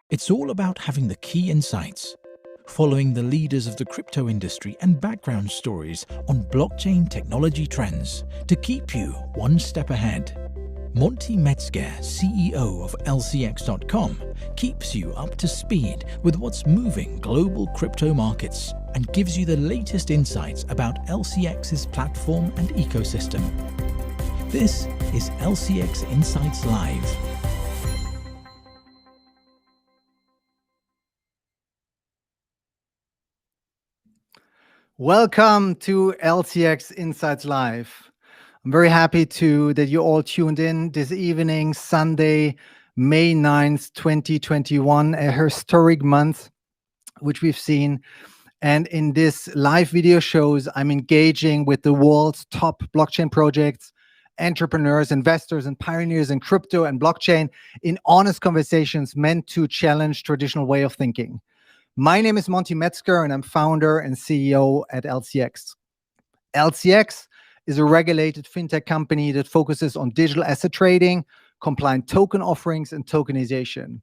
It's all about having the key insights, following the leaders of the crypto industry and background stories on blockchain technology trends to keep you one step ahead. Monty Metzger, CEO of LCX.com, keeps you up to speed with what's moving global crypto markets and gives you the latest insights about LCX's platform and ecosystem. This is LCX Insights Live. Welcome to LCX Insights Live. I'm very happy that you all tuned in this evening, Sunday, May 9th, 2021, a historic month, which we've seen. And in this live video shows, I'm engaging with the world's top blockchain projects, entrepreneurs, investors, and pioneers in crypto and blockchain in honest conversations meant to challenge traditional way of thinking. My name is Monty Metzger, and I'm founder and CEO at LCX. LCX is a regulated fintech company that focuses on digital asset trading, compliant token offerings, and tokenization.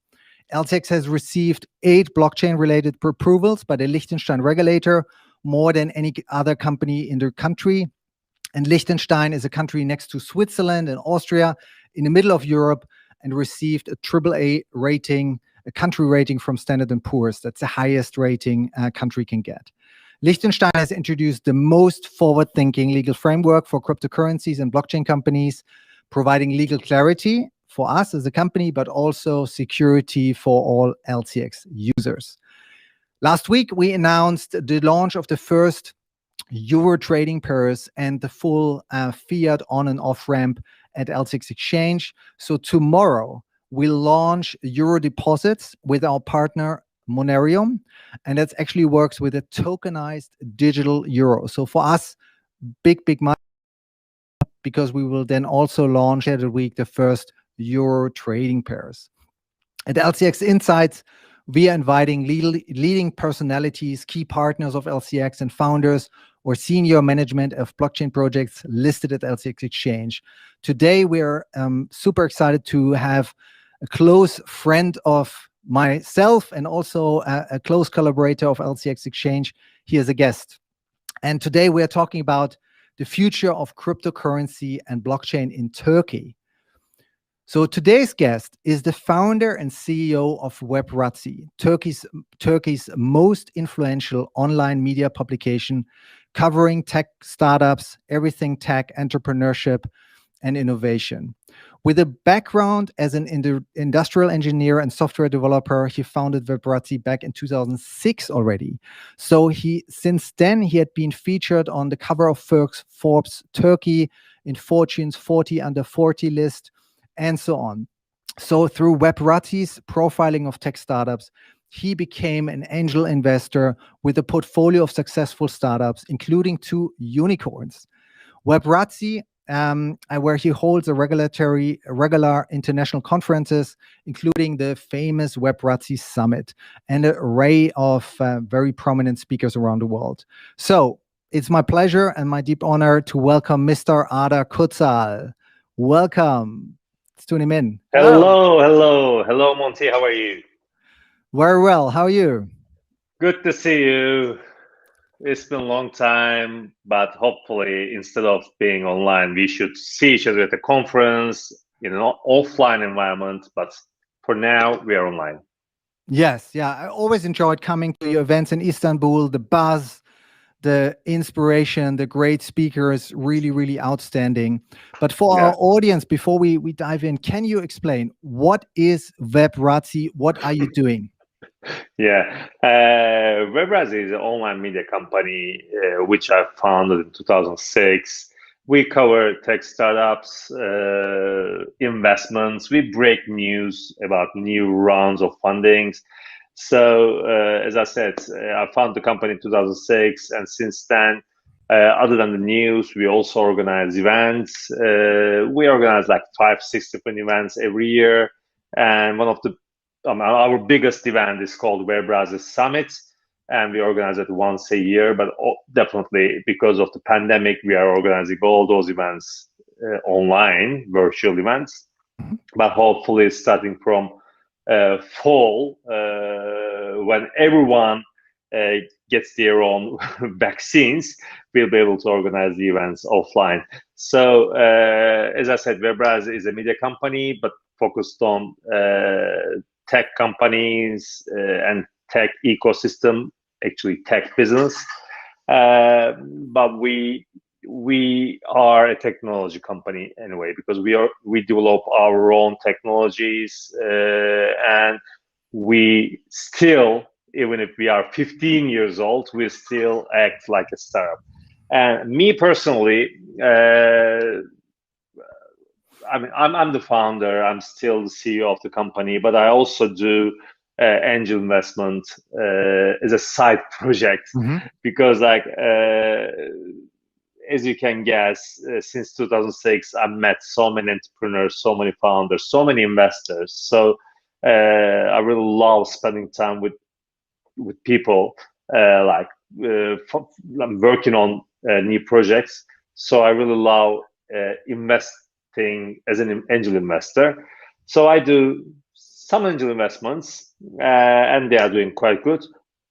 LCX has received 8 blockchain-related approvals by the Liechtenstein regulator, more than any other company in the country. And Liechtenstein is a country next to Switzerland and Austria in the middle of Europe, and received a AAA rating, a country rating from Standard & Poor's. That's the highest rating a country can get. Liechtenstein has introduced the most forward-thinking legal framework for cryptocurrencies and blockchain companies, providing legal clarity for us as a company, but also security for all LCX users. Last week, we announced the launch of the first Euro trading pairs and the full fiat on and off ramp at LCX Exchange. So tomorrow, we'll launch Euro deposits with our partner Monerium, and that actually works with a tokenized digital euro. So for us, big money, because we will then also launch every week the first Euro trading pairs. At LCX Insights, we are inviting leading personalities, key partners of LCX, and founders or senior management of blockchain projects listed at LCX Exchange. Today, we're super excited to have a close friend of myself and also a close collaborator of LCX Exchange here as a guest. And today we are talking about the future of cryptocurrency and blockchain in Turkey. So today's guest is the founder and CEO of Webrazzi, Turkey's most influential online media publication covering tech startups, everything tech, entrepreneurship, and innovation. With a background as an industrial engineer and software developer, he founded Webrazzi back in 2006 already. So since then, he had been featured on the cover of Forbes Turkey, in Fortune's 40 under 40 list, and so on. So through Webrazzi's profiling of tech startups, he became an angel investor with a portfolio of successful startups, including 2 unicorns. Webrazzi, where he holds regular international conferences, including the famous Webrazzi Summit and an array of very prominent speakers around the world. So it's my pleasure and my deep honor to welcome Mr. Arda Kutsal. Welcome. Let's tune him in. Hello, Monty. How are you? Very well. How are you? Good to see you. It's been a long time, but hopefully instead of being online, we should see each other at a conference in an offline environment. But for now, we are online. Yes, yeah. I always enjoyed coming to your events in Istanbul. The buzz, the inspiration, the great speakers, really outstanding. But for our audience, before we dive in, can you explain what is Webrazzi? What are you doing? Yeah, Webrazzi is an online media company which I founded in 2006. We cover tech startups, investments. We break news about new rounds of fundings. So, as I said, I founded the company in 2006, and since then, other than the news, we also organize events. We organize like 5-6 different events every year, and one of the our biggest event is called Webrazzi Summit, and we organize it once a year. But definitely because of the pandemic, we are organizing all those events online, virtual events. But hopefully, starting from fall, when everyone gets their own vaccines, we'll be able to organize the events offline. So, as I said, Webrazzi is a media company, but focused on tech companies and tech ecosystem, actually tech business. But we are a technology company anyway, because we develop our own technologies, and we still, even if we are 15 years old, we still act like a startup. And me personally, I mean, I'm the founder. I'm still the CEO of the company, but I also do angel investment as a side project, because, like, as you can guess, since 2006, I've met so many entrepreneurs, so many founders, so many investors. So I really love spending time with people. I'm working on new projects, so I really love investing as an angel investor. So I do some angel investments, and they are doing quite good.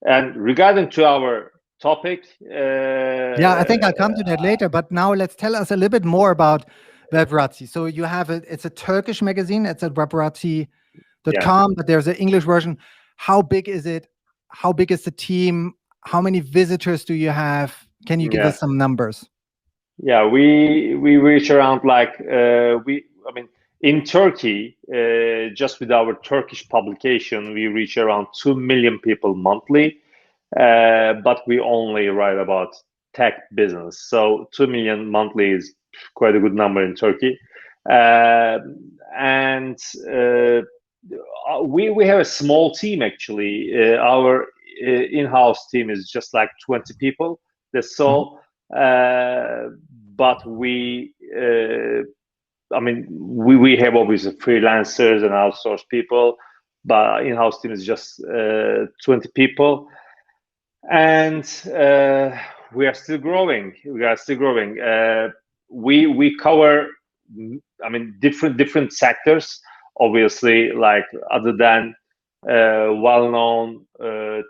And regarding to our topic, yeah, I think I'll come to that later. But now let's tell us a little bit more about Webrazzi. So you have it's a Turkish magazine. It's at Webrazzi.com, but there's an English version. How big is it? How big is the team? How many visitors do you have? Can you give us some numbers? Yeah, we reach around, like, in Turkey, just with our Turkish publication, we reach around 2 million people monthly, but we only write about tech business. So 2 million monthly is quite a good number in Turkey. And we have a small team, actually. Our in-house team is just like 20 people. That's all. But we have obviously freelancers and outsourced people, but in-house team is just 20 people, and we are still growing. We cover, different sectors. Obviously, like, other than well-known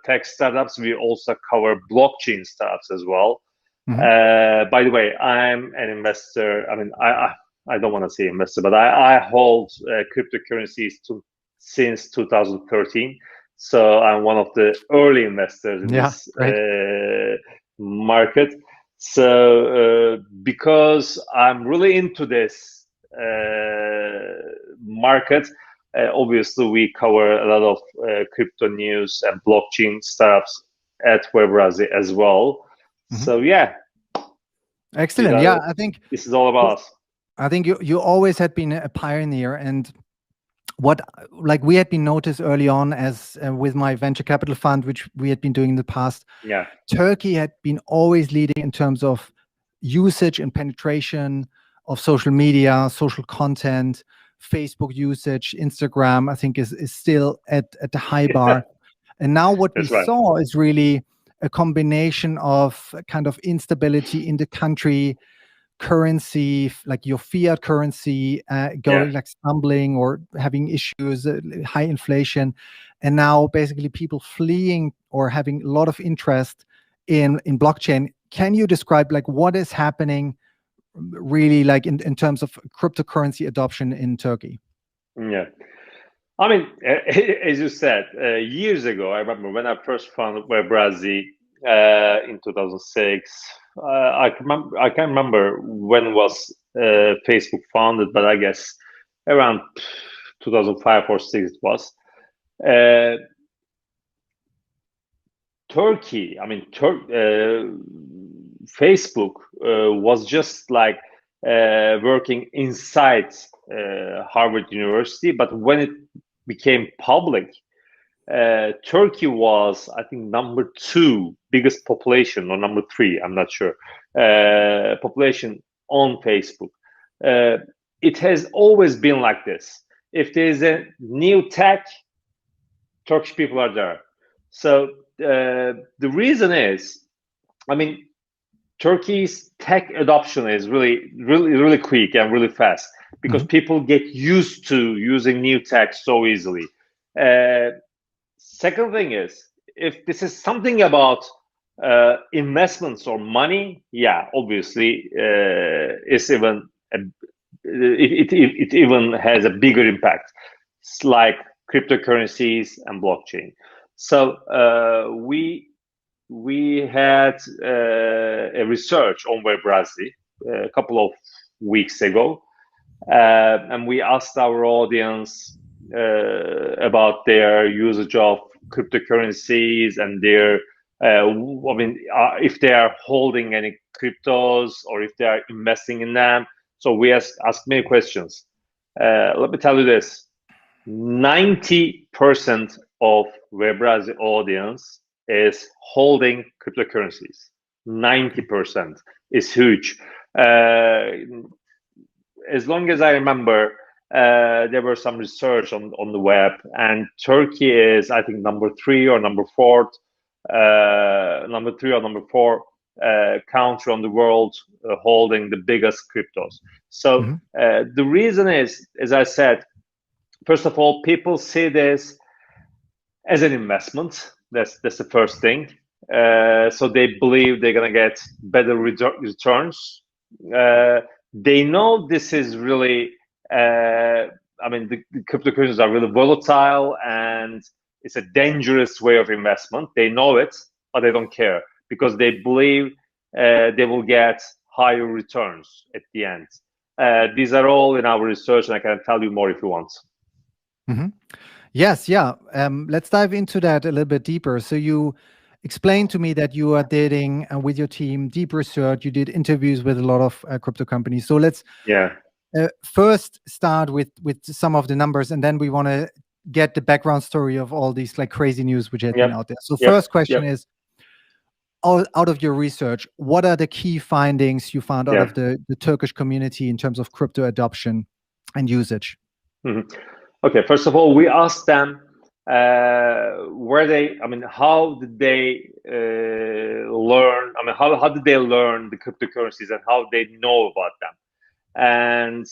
tech startups, we also cover blockchain startups as well. By the way, I'm an investor. I don't want to say investor, but I hold cryptocurrencies since 2013. So I'm one of the early investors in this market. So because I'm really into this market, obviously we cover a lot of crypto news and blockchain startups at Webrazzi as well. So excellent. I think this is all about us. I think you always had been a pioneer, and we had been noticed early on as with my venture capital fund, which we had been doing in the past. Turkey had been always leading in terms of usage and penetration of social media, social content, Facebook usage, Instagram, I think is still at the high bar. And now what we saw is really a combination of kind of instability in the country, currency, like your fiat currency going like stumbling or having issues, high inflation, and now basically people fleeing or having a lot of interest in blockchain. Can you describe, like, what is happening really, like, in terms of cryptocurrency adoption in Turkey? As you said, years ago, I remember when I first found Webrazzi in 2006. I can't remember when was Facebook founded, but I guess around 2005 or 6 it was. Turkey, Facebook was just like working inside Harvard University, but when it became public, Turkey was, I think, number 2 biggest population, or number 3, I'm not sure, population on Facebook. It has always been like this. If there's a new tech, Turkish people are there. So the reason is, Turkey's tech adoption is really quick and really fast, because people get used to using new tech so easily. Second thing is, if this is something about investments or money, yeah, obviously, it's even it even has a bigger impact. It's like cryptocurrencies and blockchain. So we had a research on Webrazzi a couple of weeks ago, and we asked our audience about their usage of cryptocurrencies and their if they are holding any cryptos or if they are investing in them. So we asked many questions. Let me tell you this: 90% of Webrazzi audience is holding cryptocurrencies. 90% is huge. As long as I remember, there were some research on the web, and Turkey is, I think, number three or number four country on the world holding the biggest cryptos. So the reason is, as I said, first of all, people see this as an investment. That's the first thing. So they believe they're gonna get better returns. They know this is really, the cryptocurrencies are really volatile and it's a dangerous way of investment. They know it, but they don't care because they believe they will get higher returns at the end. These are all in our research, and I can tell you more if you want. Yes, yeah. Let's dive into that a little bit deeper. So you explained to me that you are doing with your team deep research. You did interviews with a lot of crypto companies. So let's first start with some of the numbers, and then we want to get the background story of all these like crazy news which have been out there. So first question is, out of your research, what are the key findings you found out of the Turkish community in terms of crypto adoption and usage? Okay, first of all, we asked them how did they learn? How did they learn the cryptocurrencies and how they know about them? And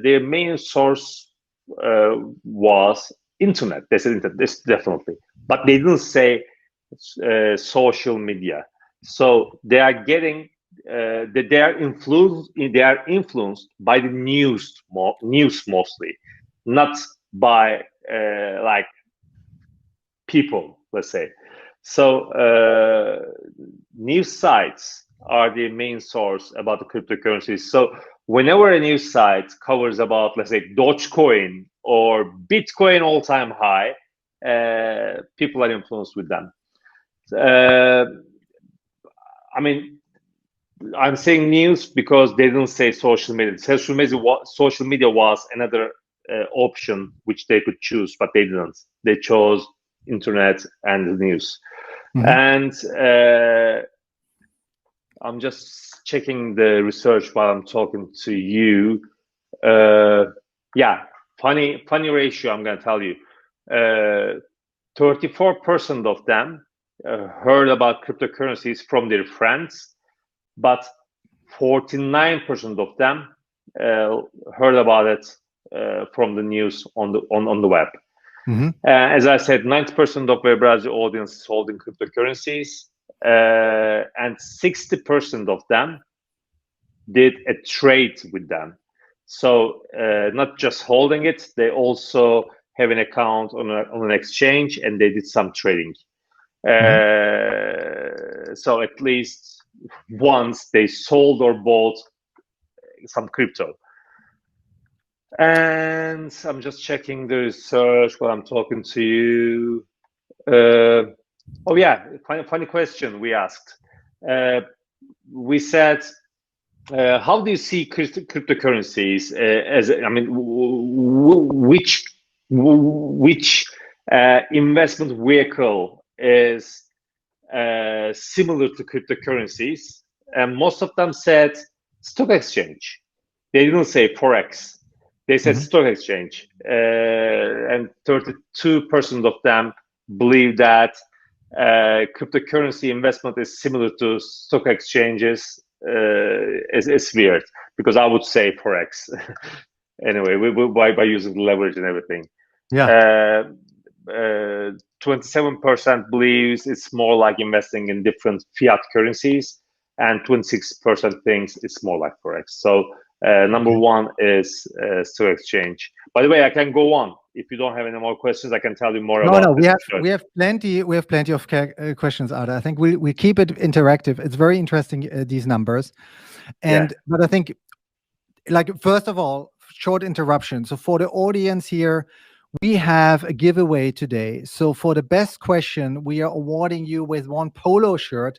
their main source was internet. They said internet, this definitely, but they didn't say social media. So they are getting they are influenced by the news mostly, not by like people, let's say. So news sites are the main source about the cryptocurrencies. So whenever a news site covers about, let's say, Dogecoin or Bitcoin all-time high, people are influenced with them. I'm saying news because they didn't say social media. Social media was another option which they could choose, but they didn't. They chose internet and the news. And I'm just checking the research while I'm talking to you. Funny ratio, I'm going to tell you. 34% of them heard about cryptocurrencies from their friends, but 49% of them heard about it from the news on the web. As I said, 90% of Webrazzi audience is holding cryptocurrencies, and 60% of them did a trade with them. So not just holding it, they also have an account on an exchange, and they did some trading. So at least once they sold or bought some crypto. And I'm just checking the research while I'm talking to you. Funny question we asked. We said, how do you see cryptocurrencies which investment vehicle is similar to cryptocurrencies? And most of them said stock exchange. They didn't say Forex. They said stock exchange. And 32% of them believe that cryptocurrency investment is similar to stock exchanges. It's weird because I would say Forex. Anyway, by using leverage and everything. 27% believes it's more like investing in different fiat currencies, and 26% thinks it's more like forex. So number one is stock exchange. By the way, I can go on. If you don't have any more questions, I can tell you more about this. We have plenty of questions, Arda. I think we keep it interactive. It's very interesting, these numbers. And but I think, like, first of all, short interruption. So for the audience here, we have a giveaway today. So for the best question, we are awarding you with one polo shirt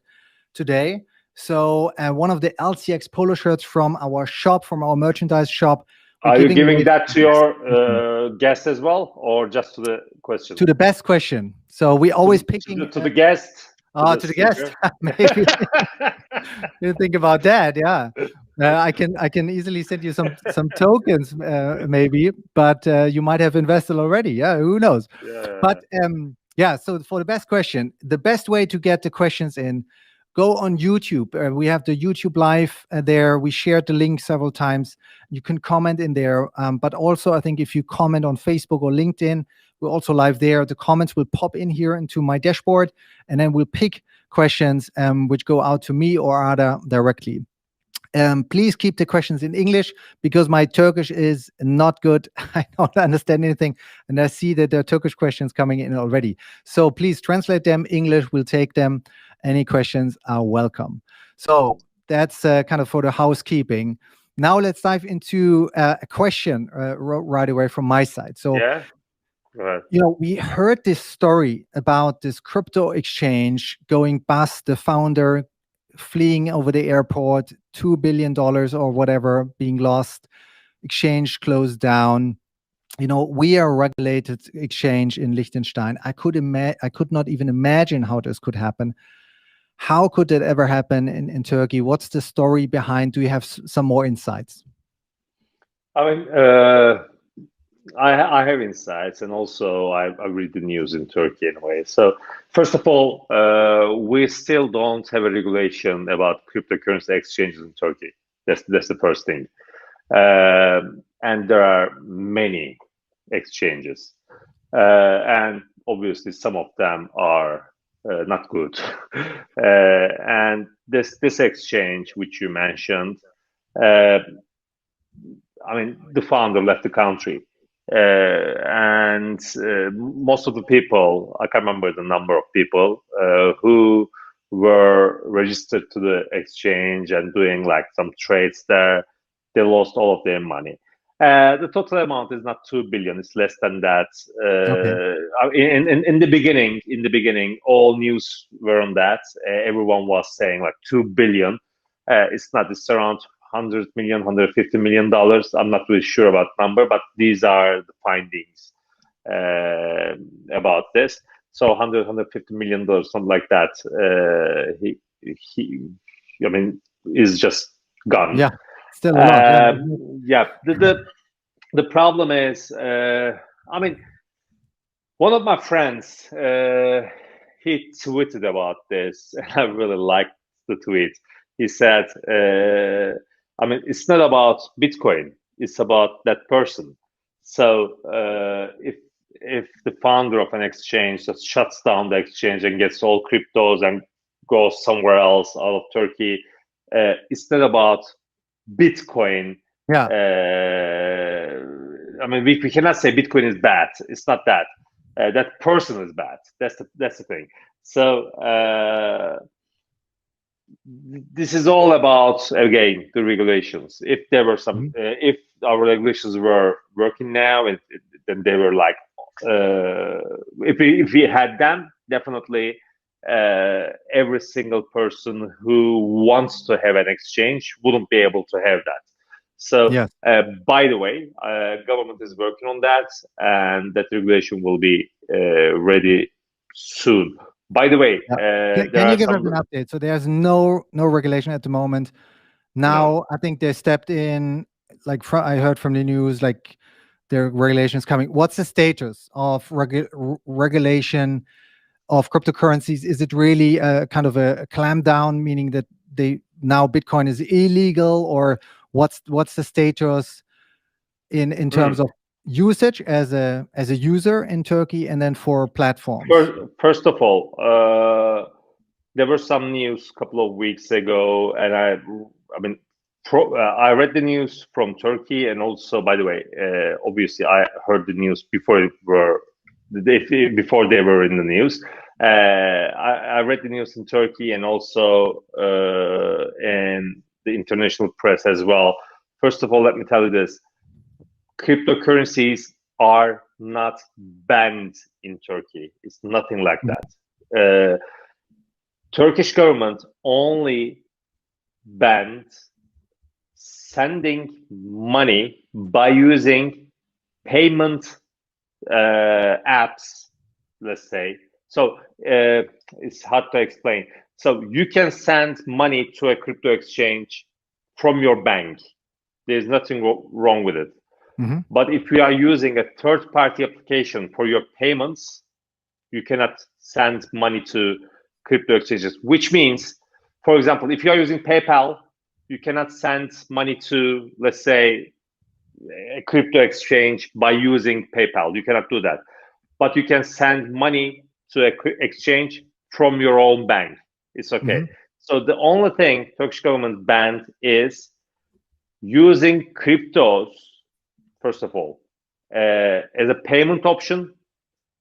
today. So one of the LCX polo shirts from our shop, from our merchandise shop. Are you giving that to your guest as well, or just to the question? To the best question. So we always picking to the guest. To the guest. Maybe you think about that. Yeah, I can easily send you some tokens, maybe, but you might have invested already. Yeah, who knows? Yeah. But yeah. So for the best question, the best way to get the questions in, go on YouTube. We have the YouTube live there. We shared the link several times. You can comment in there. But also, I think if you comment on Facebook or LinkedIn, we're also live there. The comments will pop in here into my dashboard, and then we'll pick questions which go out to me or Arda directly. Please keep the questions in English, because my Turkish is not good. I don't understand anything, and I see that there are Turkish questions coming in already. So please translate them English. We'll take them. Any questions are welcome. So that's kind of for the housekeeping. Now let's dive into a question right away from my side. So, you know, we heard this story about this crypto exchange going bust, the founder fleeing over the airport, $2 billion or whatever being lost, exchange closed down. You know, we are a regulated exchange in Liechtenstein. I could not even imagine how this could happen. How could that ever happen in Turkey? What's the story behind? Do you have some more insights? I mean, I have insights, and also I read the news in Turkey in a way. So first of all, we still don't have a regulation about cryptocurrency exchanges in Turkey. That's the first thing. And there are many exchanges, and obviously some of them are not good. And this exchange which you mentioned, I mean, the founder left the country. And most of the people, I can't remember the number of people who were registered to the exchange and doing like some trades there, they lost all of their money. The total amount is not 2 billion; it's less than that. In the beginning, all news were on that. Everyone was saying like 2 billion. It's not. It's around 100 million, $150 million. I'm not really sure about the number, but these are the findings about this. So $150 million, something like that. I mean, is just gone. Yeah, still a lot. Yeah. The problem is, I mean, one of my friends, he tweeted about this, and I really liked the tweet. He said, I mean, it's not about Bitcoin, it's about that person. So if the founder of an exchange just shuts down the exchange and gets all cryptos and goes somewhere else out of Turkey, it's not about Bitcoin. Yeah. I mean, we cannot say Bitcoin is bad. It's not that. That person is bad. That's the thing. So this is all about, again, the regulations. If there were some, if our regulations were working now, then they were like, if we had them, definitely every single person who wants to have an exchange wouldn't be able to have that. So, yes. By the way, government is working on that, and that regulation will be ready soon. By the way, can you give us an update? So there's no regulation at the moment. Now, no. I think they stepped in, like I heard from the news, like there are regulations coming. What's the status of regulation of cryptocurrencies? Is it really kind of a clamp down, meaning that now Bitcoin is illegal, or what's the status in terms of usage as a user in Turkey, and then for platforms? First of all, there was some news a couple of weeks ago, and I mean, I read the news from Turkey, and also, by the way, obviously, I heard the news before they were in the news. I read the news in Turkey and also in the international press as well. First of all, let me tell you this: cryptocurrencies are not banned in Turkey. It's nothing like that. Turkish government only banned sending money by using payment apps, let's say. So it's hard to explain. So you can send money to a crypto exchange from your bank. There's nothing wrong with it. Mm-hmm. But if you are using a third-party application for your payments, you cannot send money to crypto exchanges, which means, for example, if you are using PayPal, you cannot send money to, let's say, a crypto exchange by using PayPal. You cannot do that. But you can send money to an exchange from your own bank. It's okay. Mm-hmm. So the only thing Turkish government banned is using cryptos, first of all, as a payment option.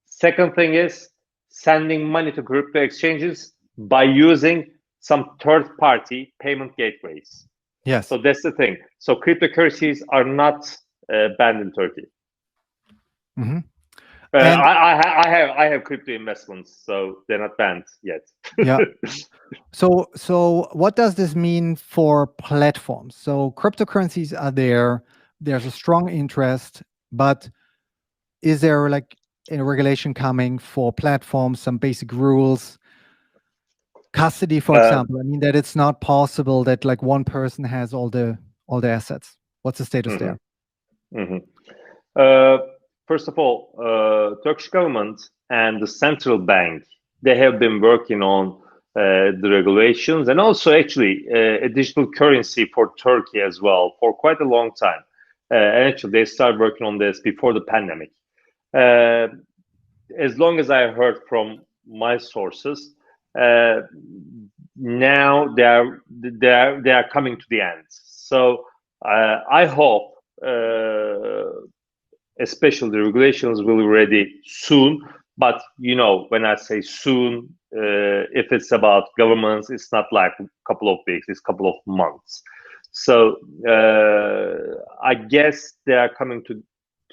Second thing is sending money to crypto exchanges by using some third-party payment gateways. Yes. So that's the thing. So cryptocurrencies are not banned in Turkey. Mm-hmm. I have crypto investments, so they're not banned yet. Yeah. So what does this mean for platforms? So cryptocurrencies are there. There's a strong interest, but is there like a regulation coming for platforms, some basic rules? Custody, for example. I mean, that it's not possible that like one person has all the assets. What's the status there? First of all, Turkish government and the central bank, they have been working on the regulations and also actually a digital currency for Turkey as well for quite a long time. And actually, they started working on this before the pandemic. As long as I heard from my sources, now they are coming to the end. So I hope, especially the regulations will be ready soon. But you know, when I say soon, if it's about governments, it's not like a couple of weeks; it's a couple of months. So I guess they are coming to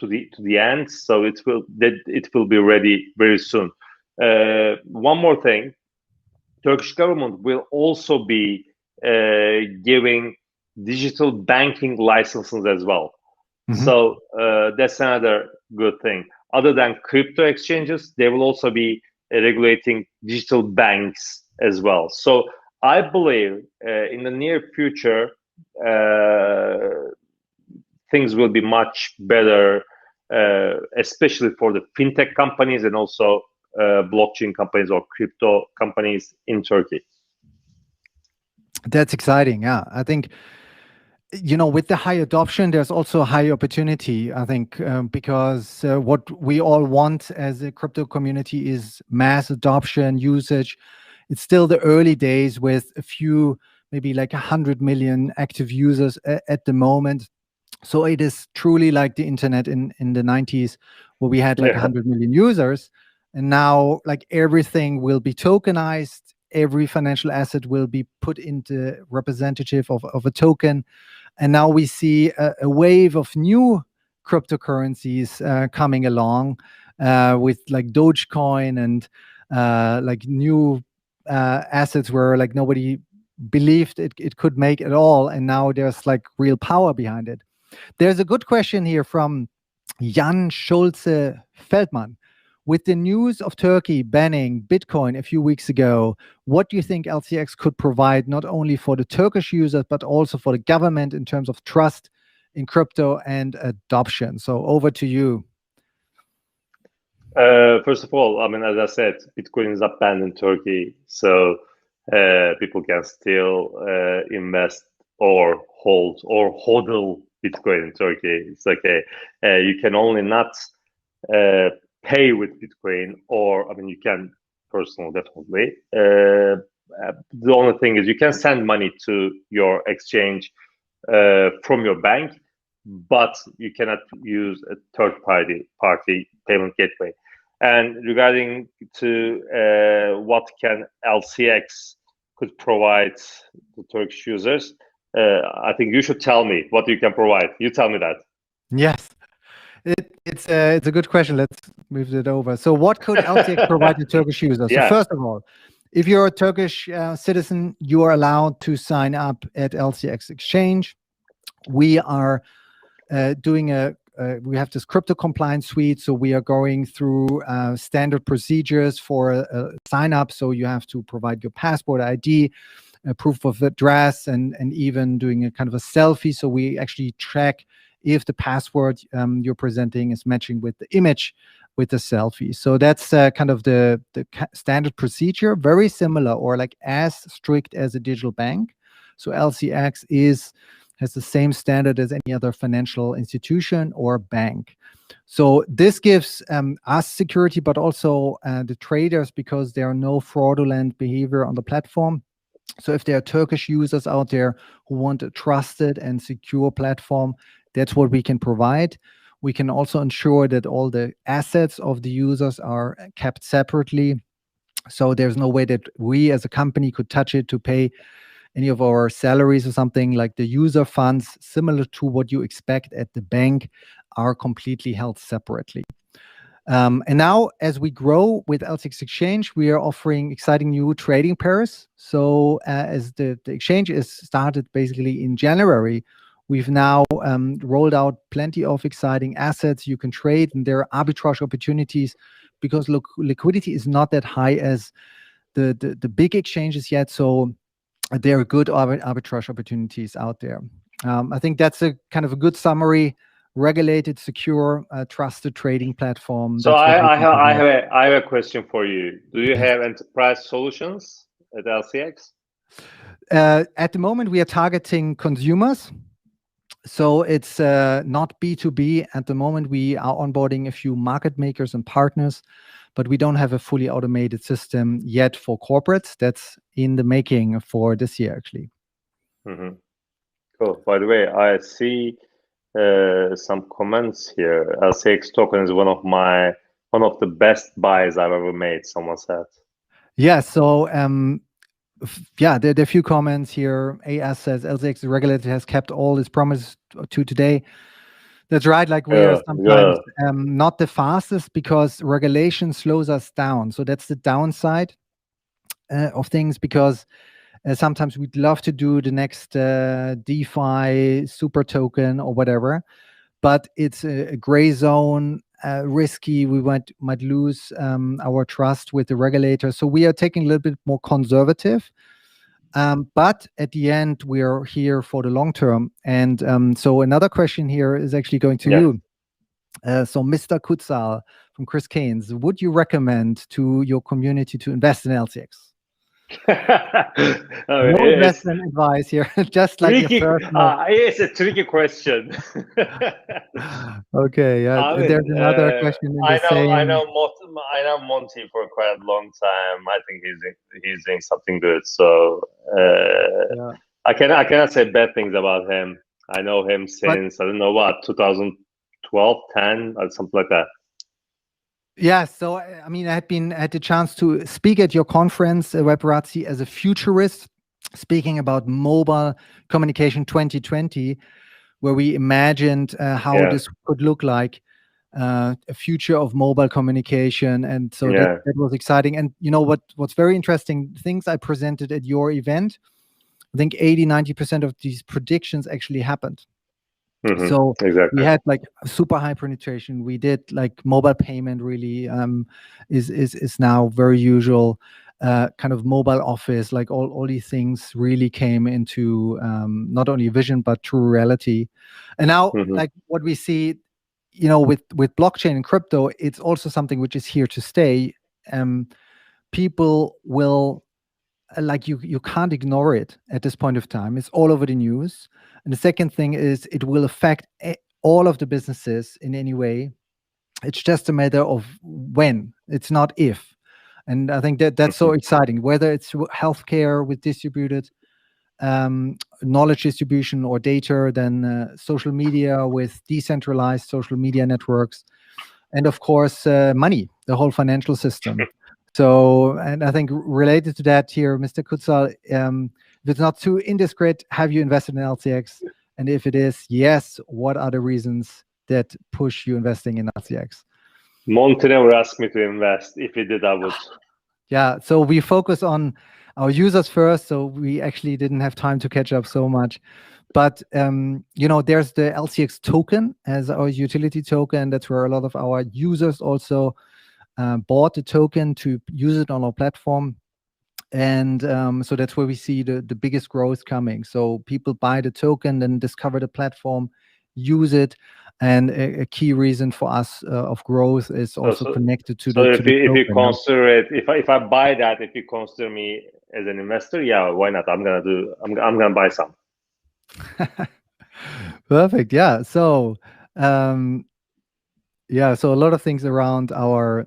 the end. So it will be ready very soon. One more thing. Turkish government will also be giving digital banking licenses as well. Mm-hmm. So that's another good thing. Other than crypto exchanges, they will also be regulating digital banks as well. So I believe in the near future, things will be much better, especially for the fintech companies and also blockchain companies or crypto companies in Turkey. That's exciting. Yeah, I think, you know, with the high adoption, there's also a high opportunity, I think, because what we all want as a crypto community is mass adoption, usage. It's still the early days with a few, maybe like 100 million active users at the moment. So it is truly like the internet in the 90s, where we had like 100 million users. And now like everything will be tokenized. Every financial asset will be put into representative of a token. And now we see a wave of new cryptocurrencies coming along with like Dogecoin and like new assets where like nobody believed it could make at all. And now there's like real power behind it. There's a good question here from Jan Schulze Feldman. With the news of Turkey banning Bitcoin a few weeks ago, what do you think LCX could provide not only for the Turkish users, but also for the government in terms of trust in crypto and adoption? So over to you. First of all, I mean, as I said, Bitcoin is not banned in Turkey, so people can still invest or hold or hodl Bitcoin in Turkey. It's okay. You can only not pay with Bitcoin, or I mean, you can personal definitely. The only thing is you can send money to your exchange from your bank, but you cannot use a third party payment gateway. And regarding to what can LCX could provide to Turkish users, I think you should tell me what you can provide. You tell me that. Yes. It's a good question. Let's move it over. So what could LCX provide to Turkish users? Yeah. So first of all, if you're a Turkish citizen, you are allowed to sign up at LCX Exchange. We are we have this crypto compliance suite. So we are going through standard procedures for a sign up. So you have to provide your passport ID, a proof of address, and even doing a kind of a selfie. So we actually track if the password you're presenting is matching with the image with the selfie. So that's kind of the standard procedure, very similar or like as strict as a digital bank. So LCX has the same standard as any other financial institution or bank. So this gives us security, but also the traders, because there are no fraudulent behavior on the platform. So if there are Turkish users out there who want a trusted and secure platform, that's what we can provide. We can also ensure that all the assets of the users are kept separately. So there's no way that we as a company could touch it to pay any of our salaries or something. Like the user funds, similar to what you expect at the bank, are completely held separately. And now, as we grow with LCX Exchange, we are offering exciting new trading pairs. So as the exchange is started basically in January, we've now rolled out plenty of exciting assets you can trade, and there are arbitrage opportunities because liquidity is not that high as the big exchanges yet. So there are good arbitrage opportunities out there. I think that's a kind of a good summary. Regulated, secure, trusted trading platform. So I have a question for you. Do you have enterprise solutions at LCX? At the moment, we are targeting consumers. So it's not B2B. At the moment, we are onboarding a few market makers and partners, but we don't have a fully automated system yet for corporates. That's in the making for this year, actually. Mm-hmm. Cool. By the way, I see some comments here. LCX token is one of the best buys I've ever made, someone said. Yeah. So there are a few comments here. AS says LCX regulator has kept all its promises to today. That's right. Like we are sometimes not the fastest because regulation slows us down. So that's the downside of things, because sometimes we'd love to do the next DeFi super token or whatever, but it's a gray zone, risky. We might lose our trust with the regulator. So we are taking a little bit more conservative. But at the end, we are here for the long term. And so another question here is actually going to you. So Mr. Kutsal from Chris Keynes, would you recommend to your community to invest in LCX? No investment advice here, just like tricky, it's a tricky question. Okay, there's another question. I know Monty for quite a long time. I think he's doing something good. So I cannot say bad things about him. I know him since I don't know what 2012, 10, or something like that. Yeah, so I mean, I had the chance to speak at your conference, Webrazzi, as a futurist, speaking about mobile communication 2020, where we imagined how this could look like, a future of mobile communication, and so that was exciting. And you know what's very interesting, things I presented at your event, I think 80-90% of these predictions actually happened. Mm-hmm. So exactly. we had like super high penetration. We did like mobile payment really is now very usual. Kind of mobile office, like all these things really came into not only vision but true reality. And now like what we see, you know, with blockchain and crypto, it's also something which is here to stay. People will like you can't ignore it at this point of time. It's all over the news. And the second thing is it will affect all of the businesses in any way. It's just a matter of when. It's not if. And I think that's so exciting. Whether it's healthcare with distributed knowledge distribution or data, then social media with decentralized social media networks, and of course money, the whole financial system. So, and I think related to that here, Mr. Kutsal, if it's not too indiscreet, have you invested in LCX? And if it is, yes, what are the reasons that push you investing in LCX? Monty never asked me to invest. If he did, I would. Yeah, so we focus on our users first, so we actually didn't have time to catch up so much. But there's the LCX token as our utility token. That's where a lot of our users also bought the token to use it on our platform. And so that's where we see the biggest growth coming. So people buy the token, then discover the platform, use it. And a key reason for us of growth is also connected to the if you consider it, if I buy that, if you consider me as an investor, yeah, why not? I'm gonna buy some. Perfect. Yeah. So so a lot of things around our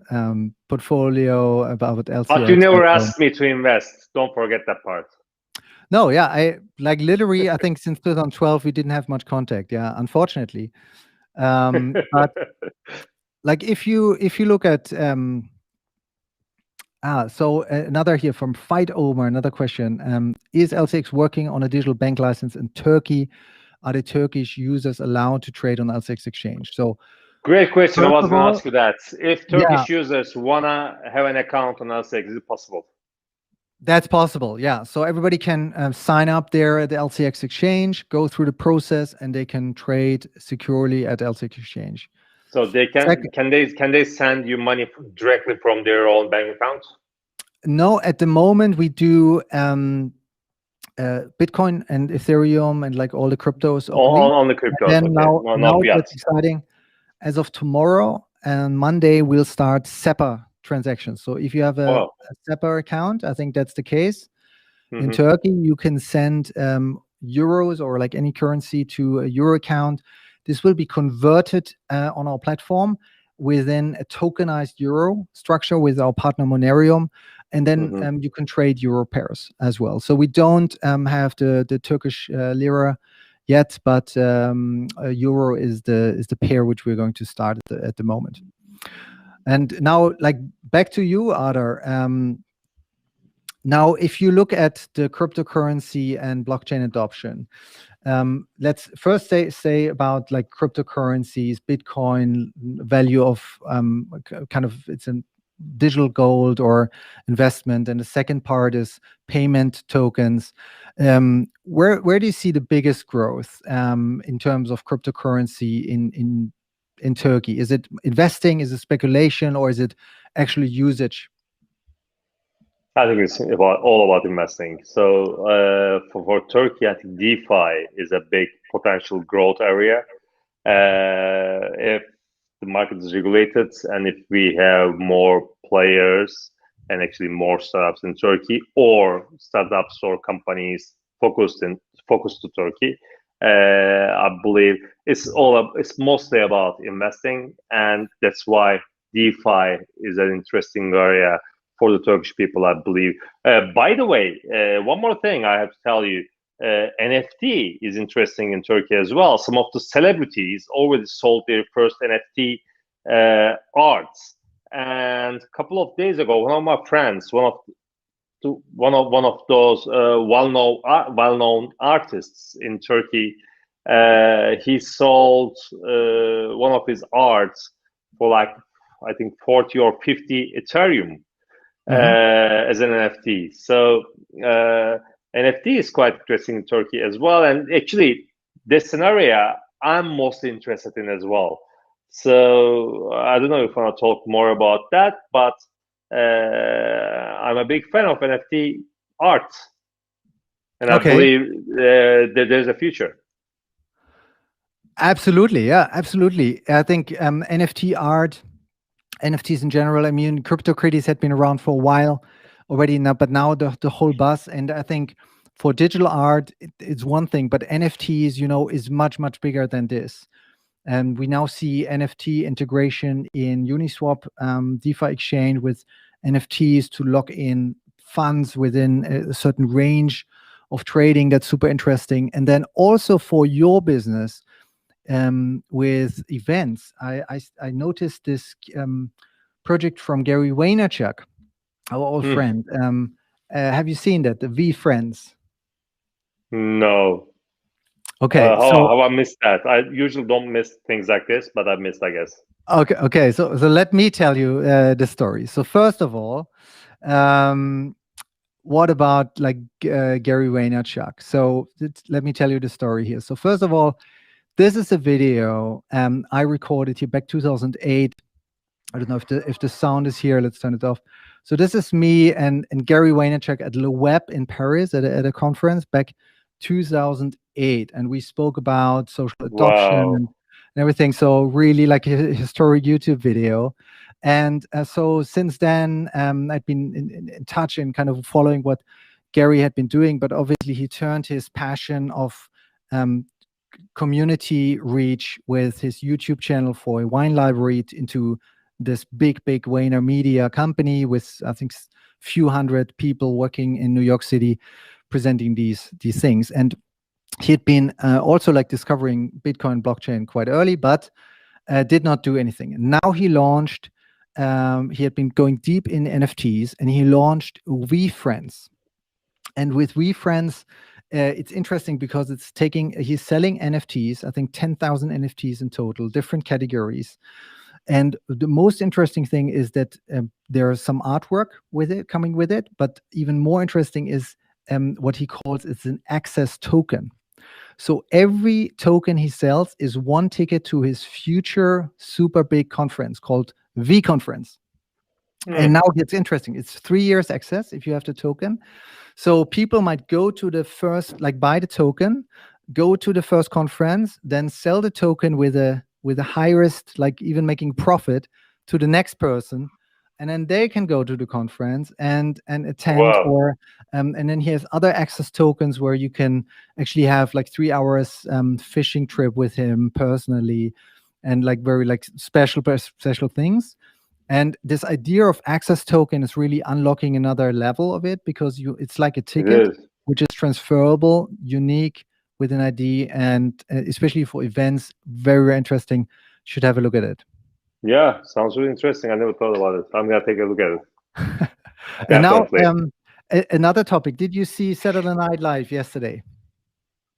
portfolio about LCX. But you never asked me to invest. Don't forget that part. No, yeah, I literally I think since 2012 we didn't have much contact. Yeah, unfortunately. But like if you look at so another here from Fight Over, another question. Is LCX working on a digital bank license in Turkey? Are the Turkish users allowed to trade on LCX exchange? So great question. I was going to ask you that. If Turkish users want to have an account on LCX, is it possible? That's possible, yeah. So everybody can sign up there at the LCX exchange, go through the process, and they can trade securely at LCX exchange. So they can they send you money directly from their own bank account? No, at the moment we do Bitcoin and Ethereum and like all the cryptos. On the cryptos. And then okay. now what's exciting, as of tomorrow and Monday, we'll start SEPA transactions. So if you have a SEPA account, I think that's the case. In Turkey, you can send euros or like any currency to a euro account. This will be converted on our platform within a tokenized euro structure with our partner Monerium. And then you can trade euro pairs as well. So we don't have the Turkish lira yet, but euro is the pair which we're going to start at the moment. And now, like back to you, Arda. Now, if you look at the cryptocurrency and blockchain adoption, let's first say about like cryptocurrencies, Bitcoin value of kind of it's a digital gold or investment, and the second part is payment tokens. Where do you see the biggest growth in terms of cryptocurrency in Turkey? Is it investing? Is it speculation? Or is it actually usage? I think it's all about investing. So for Turkey, I think DeFi is a big potential growth area. If the market is regulated and if we have more players and actually more startups in Turkey, or startups or companies focused to Turkey, I believe it's mostly about investing, and that's why DeFi is an interesting area for the Turkish people, I believe. By the way, one more thing I have to tell you, NFT is interesting in Turkey as well. Some of the celebrities already sold their first NFT arts, and a couple of days ago, one of my friends, one of those well-known artists in Turkey, he sold one of his arts for like I think 40 or 50 Ethereum as an NFT. So NFT is quite interesting in Turkey as well, and actually this scenario I'm mostly interested in as well. So I don't know if I want to talk more about that, but I'm a big fan of NFT art, and I believe that there's a future. Absolutely, yeah, absolutely. I think NFT art, NFTs in general. I mean, CryptoCurrencies had been around for a while. already now, but now the whole buzz. And I think for digital art, it's one thing, but NFTs, is much, much bigger than this. And we now see NFT integration in Uniswap, DeFi exchange, with NFTs to lock in funds within a certain range of trading. That's super interesting. And then also for your business, with events, I noticed this project from Gary Vaynerchuk, our old friend. Have you seen that, the VeeFriends? No. Okay. How I missed that? I usually don't miss things like this, but I missed, I guess. Okay. So let me tell you the story. So first of all, what about like Gary Vaynerchuk? So let me tell you the story here. So first of all, this is a video I recorded here back 2008. I don't know if the sound is here. Let's turn it off. So this is me and Gary Vaynerchuk at Le Web in Paris at a conference back 2008, and we spoke about social adoption and everything. So really like a historic YouTube video. And so since then, I've been in touch and kind of following what Gary had been doing, but obviously he turned his passion of community reach with his YouTube channel for a wine library into this big Vayner Media company with, I think, few hundred people working in New York City presenting these things. And he had been also like discovering Bitcoin blockchain quite early, but did not do anything. And now he launched, he had been going deep in NFTs, and he launched VeeFriends. And with VeeFriends, it's interesting because he's selling NFTs, I think 10,000 NFTs in total, different categories. And the most interesting thing is that there is some artwork coming with it, but even more interesting is what he calls it's an access token. So every token he sells is one ticket to his future super big conference called VeeConference. And now it gets interesting. It's 3 years access if you have the token. So people might go to the first, like buy the token, go to the first conference, then sell the token with the highest, like even making profit to the next person, and then they can go to the conference and attend. Or and then he has other access tokens where you can actually have like 3 hours fishing trip with him personally, and like very like special things. And this idea of access token is really unlocking another level of it, because it's like a ticket which is transferable, unique, with an ID, and especially for events, very, very interesting. Should have a look at it. Yeah, sounds really interesting. I never thought about it. I'm gonna take a look at it. And now, another topic. Did you see Saturday Night Live yesterday?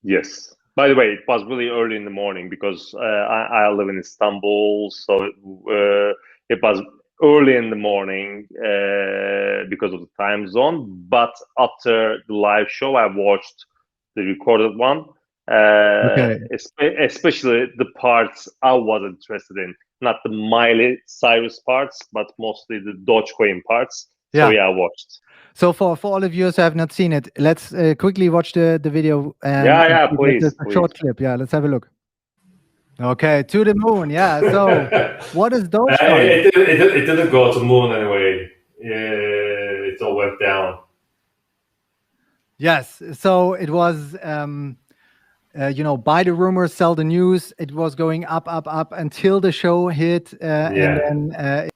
Yes. By the way, it was really early in the morning because I live in Istanbul, so it was early in the morning because of the time zone. But after the live show, I watched the recorded one, especially the parts I was interested in, not the Miley Cyrus parts, but mostly the Dogecoin parts. So yeah, I watched. So for all of you who have not seen it, let's quickly watch the video. Please. A short clip. Yeah, let's have a look. Okay, to the moon. Yeah. So what is Dogecoin? It didn't go to the moon anyway. It all went down. Yes. So it was, buy the rumors, sell the news. It was going up until the show hit, and then.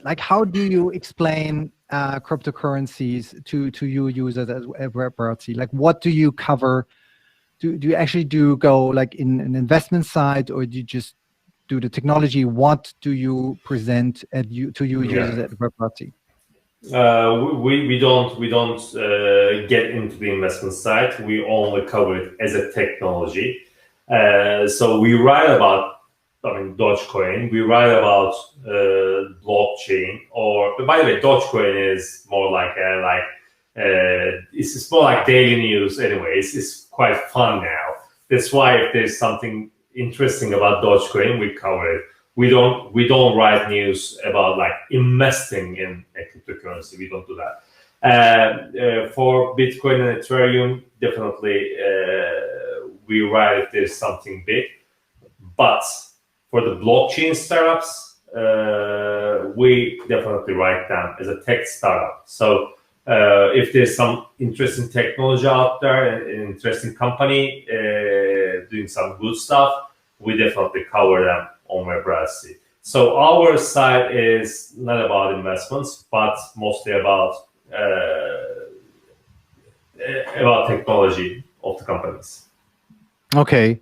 Like, how do you explain cryptocurrencies to you users at Webrazzi? Like, what do you cover? Do you actually go like in an investment side, or do you just do the technology? What do you present to you users at Webrazzi? We don't get into the investment side. We only cover it as a technology. So we write about, Dogecoin. We write about blockchain. Or by the way, Dogecoin is more like it's more like daily news. Anyways, it's quite fun now. That's why if there's something interesting about Dogecoin, we cover it. We don't write news about like investing in a cryptocurrency. We don't do that. For Bitcoin and Ethereum, definitely we write if there's something big. But for the blockchain startups, we definitely write them as a tech startup. So if there's some interesting technology out there, an interesting company doing some good stuff, we definitely cover them on Webrazzi. So our side is not about investments, but mostly about technology of the companies. Okay.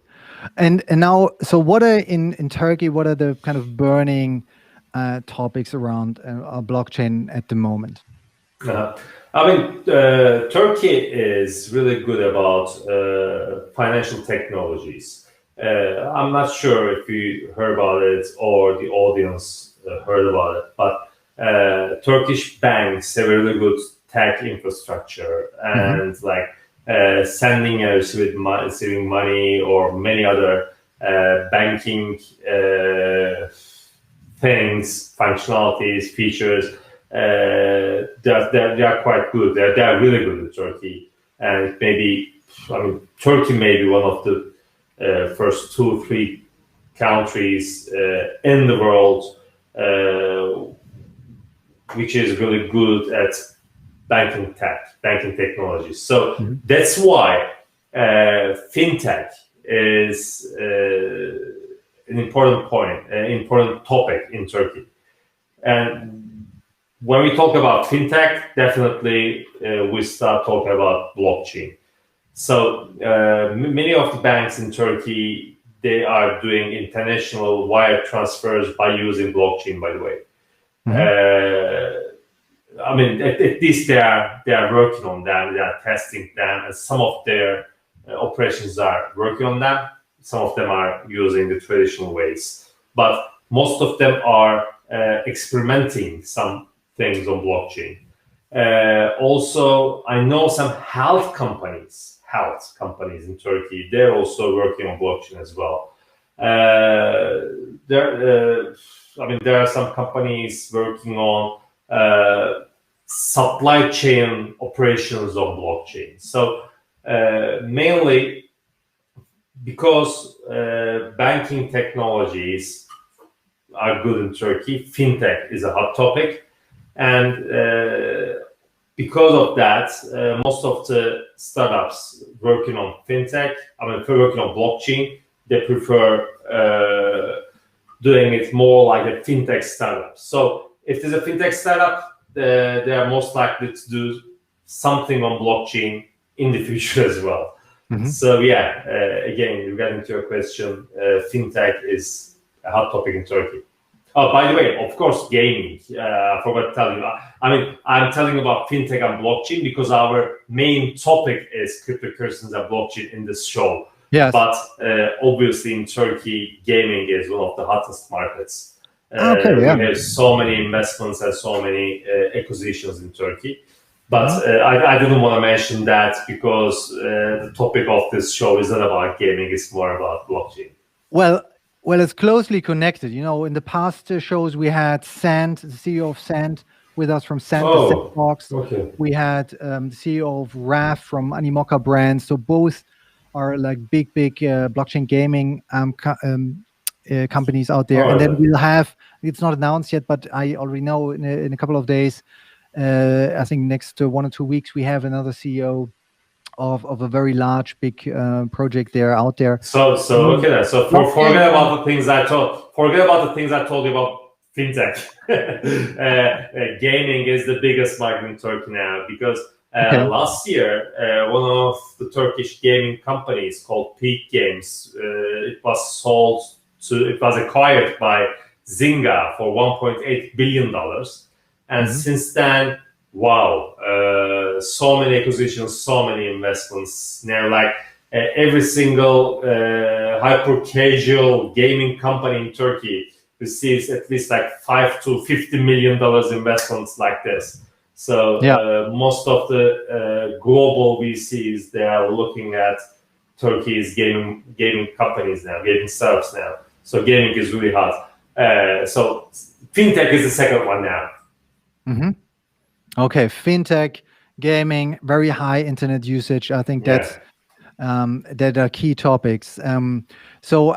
And now, so what are in Turkey, what are the kind of burning topics around blockchain at the moment? I mean, Turkey is really good about financial technologies. I'm not sure if you heard about it or the audience heard about it, but Turkish banks have a really good tech infrastructure, and like sending and receiving money or many other banking things, functionalities, features. They are quite good. They are really good in Turkey, and Turkey may be one of the first 2-3 countries in the world which is really good at banking technology. So that's why fintech is an important topic in Turkey. And when we talk about fintech, definitely we start talking about blockchain. So many of the banks in Turkey, they are doing international wire transfers by using blockchain, by the way. At least they are working on them, they are testing them, and some of their operations are working on them. Some of them are using the traditional ways, but most of them are experimenting some things on blockchain. Also, I know some health companies in Turkey, they're also working on blockchain as well. There are some companies working on supply chain operations on blockchain. So mainly because banking technologies are good in Turkey, fintech is a hot topic, and because of that, most of the startups working on fintech, working on blockchain, they prefer doing it more like a fintech startup. So if there's a fintech startup, they are most likely to do something on blockchain in the future as well. So again, regarding to your question, fintech is a hot topic in Turkey. Oh, by the way, of course, gaming. I forgot to tell you. I'm telling about fintech and blockchain because our main topic is cryptocurrencies and blockchain in this show. Yes. But obviously in Turkey, gaming is one of the hottest markets. We have so many investments and so many acquisitions in Turkey. But I didn't want to mention that because the topic of this show is not about gaming, it's more about blockchain. Well, it's closely connected. You know, in the past shows, we had Sand, the CEO of Sand, with us from Sand Sandbox. Okay. We had the CEO of RAF from Animoca Brands. So both are like big blockchain gaming companies out there. And then we'll have, it's not announced yet, but I already know in a couple of days, I think next 1 or 2 weeks, we have another CEO of a very large, big project there out there. So forget about the things I told. Forget about the things I told you about fintech. Gaming is the biggest market in Turkey now because last year one of the Turkish gaming companies called Peak Games, it was acquired by Zynga for $1.8 billion, and since then. Wow, so many acquisitions, so many investments. Now, like every single hyper-casual gaming company in Turkey receives at least like $5 to $50 million investments like this. So most of the global VCs, they are looking at Turkey's gaming companies now, gaming startups now. So gaming is really hot. So fintech is the second one now. Okay, fintech, gaming, very high internet usage. I think that are key topics. So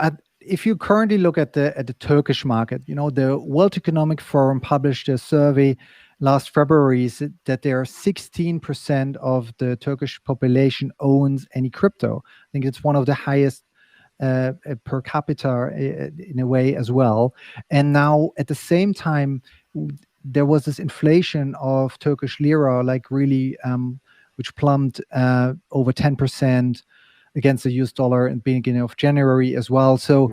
if you currently look at the Turkish market, the World Economic Forum published a survey last February that there are 16% of the Turkish population owns any crypto. I think it's one of the highest per capita in a way as well. And now at the same time, there was this inflation of Turkish lira, like really, which plumbed over 10% against the US dollar in the beginning of January as well. So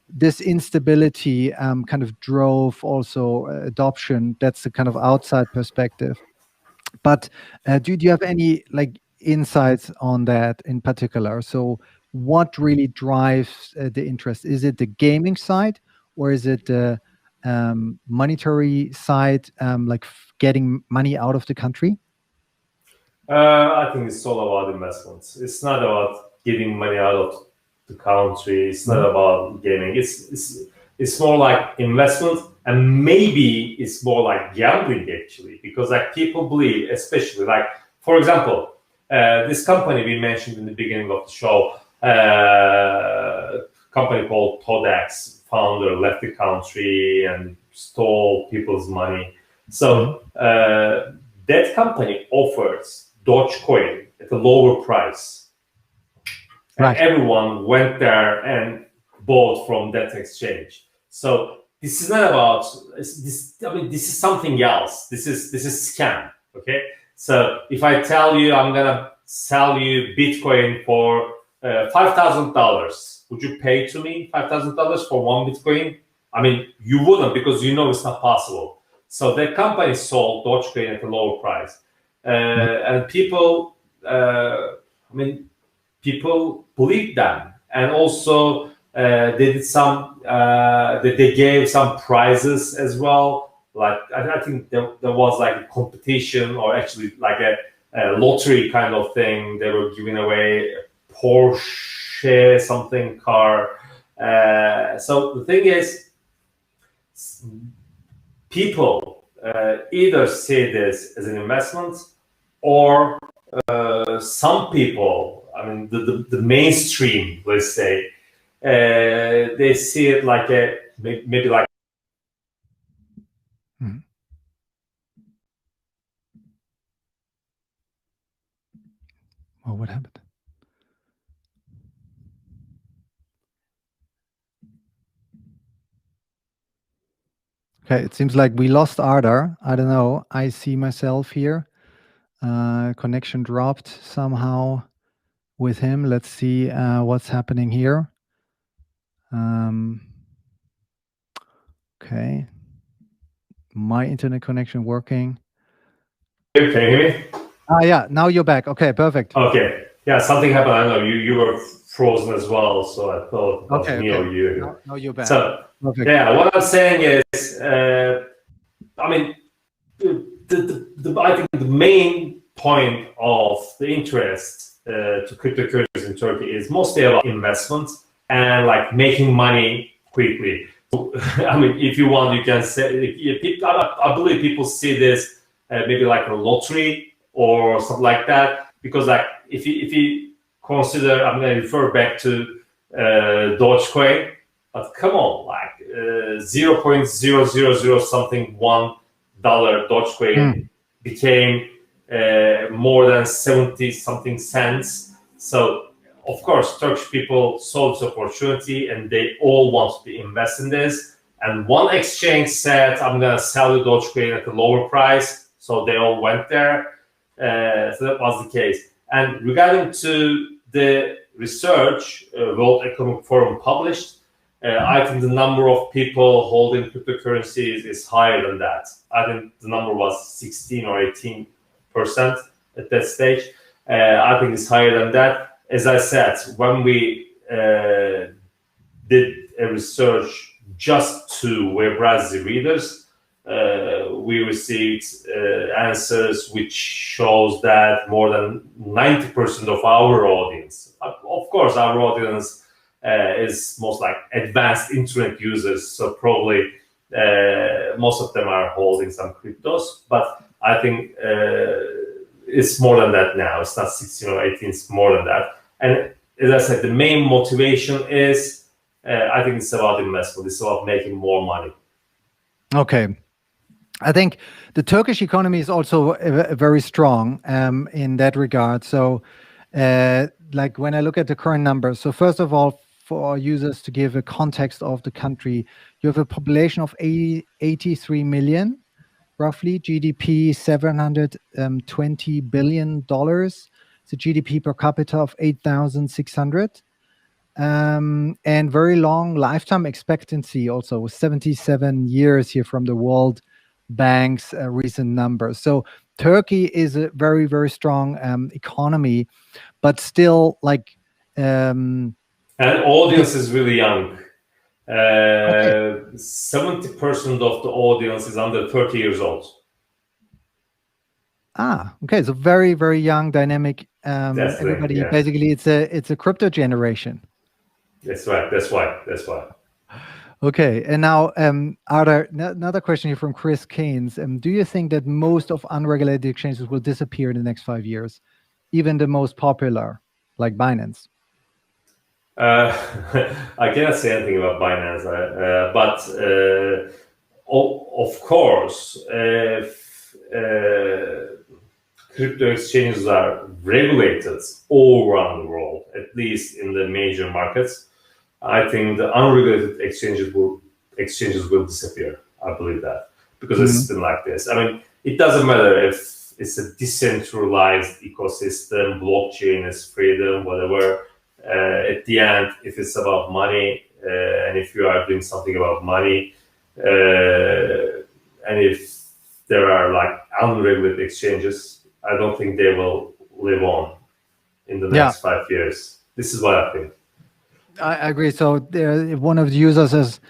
this instability kind of drove also adoption. That's the kind of outside perspective. But do you have any insights on that in particular? So what really drives the interest? Is it the gaming side, or is it the monetary side, like getting money out of the country? I think it's all about investments. It's not about getting money out of the country. It's not about gaming. It's more like investment, and maybe it's more like gambling actually, because like people believe, especially like, for example, this company we mentioned in the beginning of the show, company called Todex, founder left the country and stole people's money. So that company offers Dogecoin at a lower price. Right. And everyone went there and bought from that exchange. So this is not about this. I mean, this is something else. This is scam. Okay. So if I tell you I'm gonna sell you Bitcoin for $5,000, would you pay to me $5,000 for one Bitcoin? I mean, you wouldn't, because you know it's not possible. So the company sold Dogecoin at a lower price, and people, people believed them, and also they did some. They gave some prizes as well. Like I think there was like a competition, or actually like a lottery kind of thing. They were giving away a Porsche something car. So the thing is, people either see this as an investment, or some people, I mean the mainstream, let's say, they see it like a maybe like. Well, what happened? Okay, it seems like we lost Arda. I don't know. I see myself here. Connection dropped somehow with him. Let's see what's happening here. Okay. My internet connection working. Can you hear me? Yeah, now you're back. Okay, perfect. Okay. Yeah, something happened. I don't know. You were frozen as well, so I thought it was me or you. Now you're back. So, perfect. Yeah, what I'm saying is, I mean, I think the main point of the interest to cryptocurrencies in Turkey is mostly about investments and like making money quickly. I mean, if you want, you can say, I believe people see this maybe like a lottery or something like that, because like if you consider, I'm going to refer back to Dogecoin, but come on, like 0.000 something $1 Dogecoin became more than 70 something cents. So of course, Turkish people saw this opportunity and they all want to invest in this. And one exchange said, I'm going to sell you Dogecoin at a lower price. So they all went there. So that was the case. And regarding to the research World Economic Forum published, I think the number of people holding cryptocurrencies is higher than that. I think the number was 16 or 18% at that stage. I think it's higher than that. As I said, when we did a research just to Webrazzi readers, we received answers which shows that more than 90% of our audience, of course, our audience is most like advanced internet users, so probably most of them are holding some cryptos, but I think it's more than that now. It's not 16 or 18, it's more than that. And as I said, the main motivation is I think it's about investment. It's about making more money. Okay. I think the Turkish economy is also very strong in that regard. So, like when I look at the current numbers, so first of all, for our users to give a context of the country, you have a population of 83 million, roughly, GDP $720 billion. The GDP per capita of 8,600. And very long lifetime expectancy, also 77 years here from the World Bank's recent numbers. So Turkey is a very, very strong economy, but still like. And audience is really young. 70% of the audience is under 30 years old. Okay. So very, very young, dynamic. Everybody, yeah. Basically, it's a crypto generation. That's right. That's why. Okay, and now, Arda, another question here from Chris Keynes. Do you think that most of unregulated exchanges will disappear in the next 5 years, even the most popular, like Binance? I cannot say anything about Binance, but of course, if crypto exchanges are regulated all around the world, at least in the major markets, I think the unregulated exchanges will disappear. I believe that because it's been like this. I mean, it doesn't matter if it's a decentralized ecosystem, blockchain is freedom, whatever. At the end, if it's about money, and if you are doing something about money, and if there are like unregulated exchanges, I don't think they will live on in the next 5 years. This is what I think. I agree. So one of the users is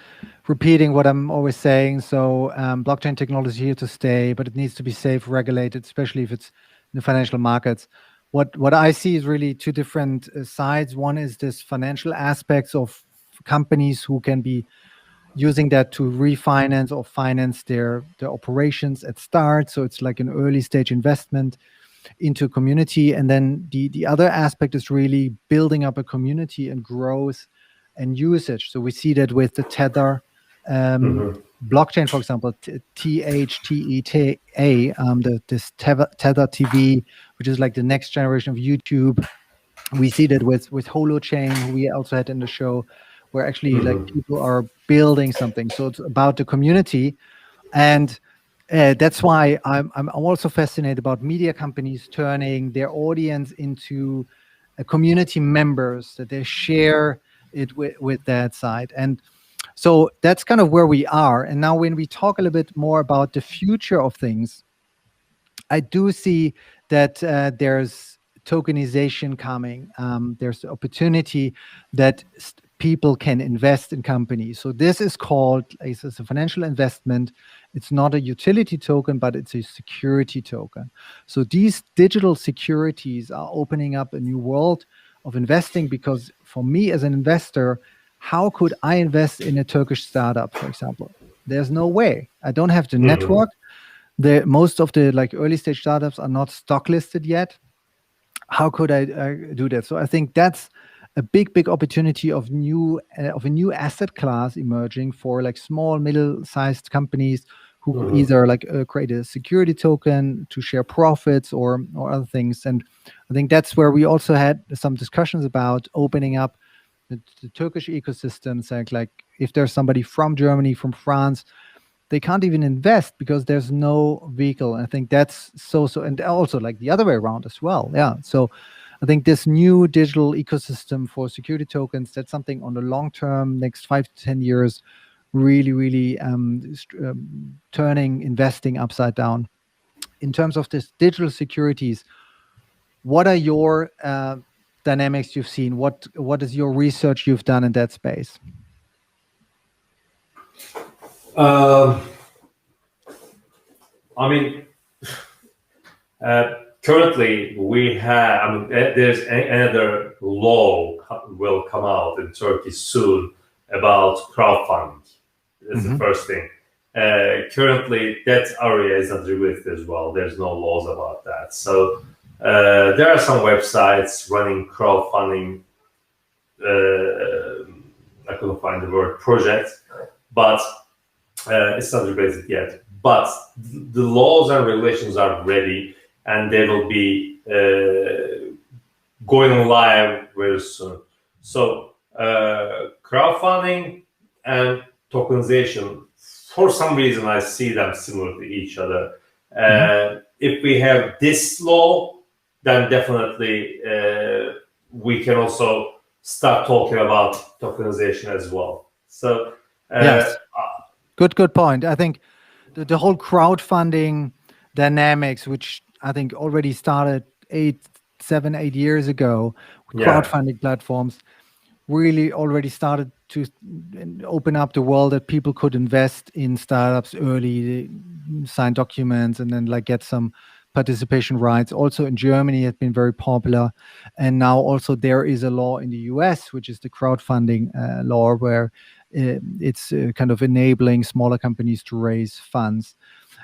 repeating what I'm always saying. So blockchain technology is here to stay, but it needs to be safe, regulated, especially if it's in the financial markets. What I see is really two different sides. One is this financial aspects of companies who can be using that to refinance or finance their operations at start. So it's like an early stage investment into community. And then the other aspect is really building up a community and growth and usage. So we see that with the Tether blockchain, for example, THETA, this Tether TV, which is like the next generation of YouTube. We see that with Holochain, who we also had in the show, where actually like people are building something. So it's about the community. And that's why I'm also fascinated about media companies turning their audience into community members, that they share it with that side. And so that's kind of where we are. And now when we talk a little bit more about the future of things, I do see that there's tokenization coming. There's the opportunity that people can invest in companies. So this is called it's a financial investment. It's not a utility token, but it's a security token. So these digital securities are opening up a new world of investing, because for me as an investor, how could I invest in a Turkish startup, for example? There's no way. I don't have the network. Most of the like early stage startups are not stock listed yet. How could I do that? So I think that's a big opportunity of a new asset class emerging for like small, middle-sized companies who either like create a security token to share profits or other things. And I think that's where we also had some discussions about opening up the Turkish ecosystem, saying like if there's somebody from Germany, from France, they can't even invest because there's no vehicle. And I think that's so, and also like the other way around as well. Yeah. So I think this new digital ecosystem for security tokens, that's something on the long term, next 5 to 10 years, really turning investing upside down. In terms of this digital securities, what are your dynamics you've seen? What is your research you've done in that space? I mean, currently we have. I mean, there's another law will come out in Turkey soon about crowdfunding. That's the first thing. Currently, that area is not regulated as well. There's no laws about that. So there are some websites running crowdfunding I couldn't find the word project, but it's not regulated yet. But the laws and regulations are ready, and they will be going live very soon. So crowdfunding and tokenization, for some reason, I see them similar to each other. If we have this law, then definitely we can also start talking about tokenization as well. So yes, good point. I think the whole crowdfunding dynamics, which I think already started 7, 8 years ago, crowdfunding platforms really already started to open up the world that people could invest in startups early, sign documents, and then like get some participation rights. Also in Germany, it's been very popular, and now also there is a law in the US, which is the crowdfunding law, where it's kind of enabling smaller companies to raise funds.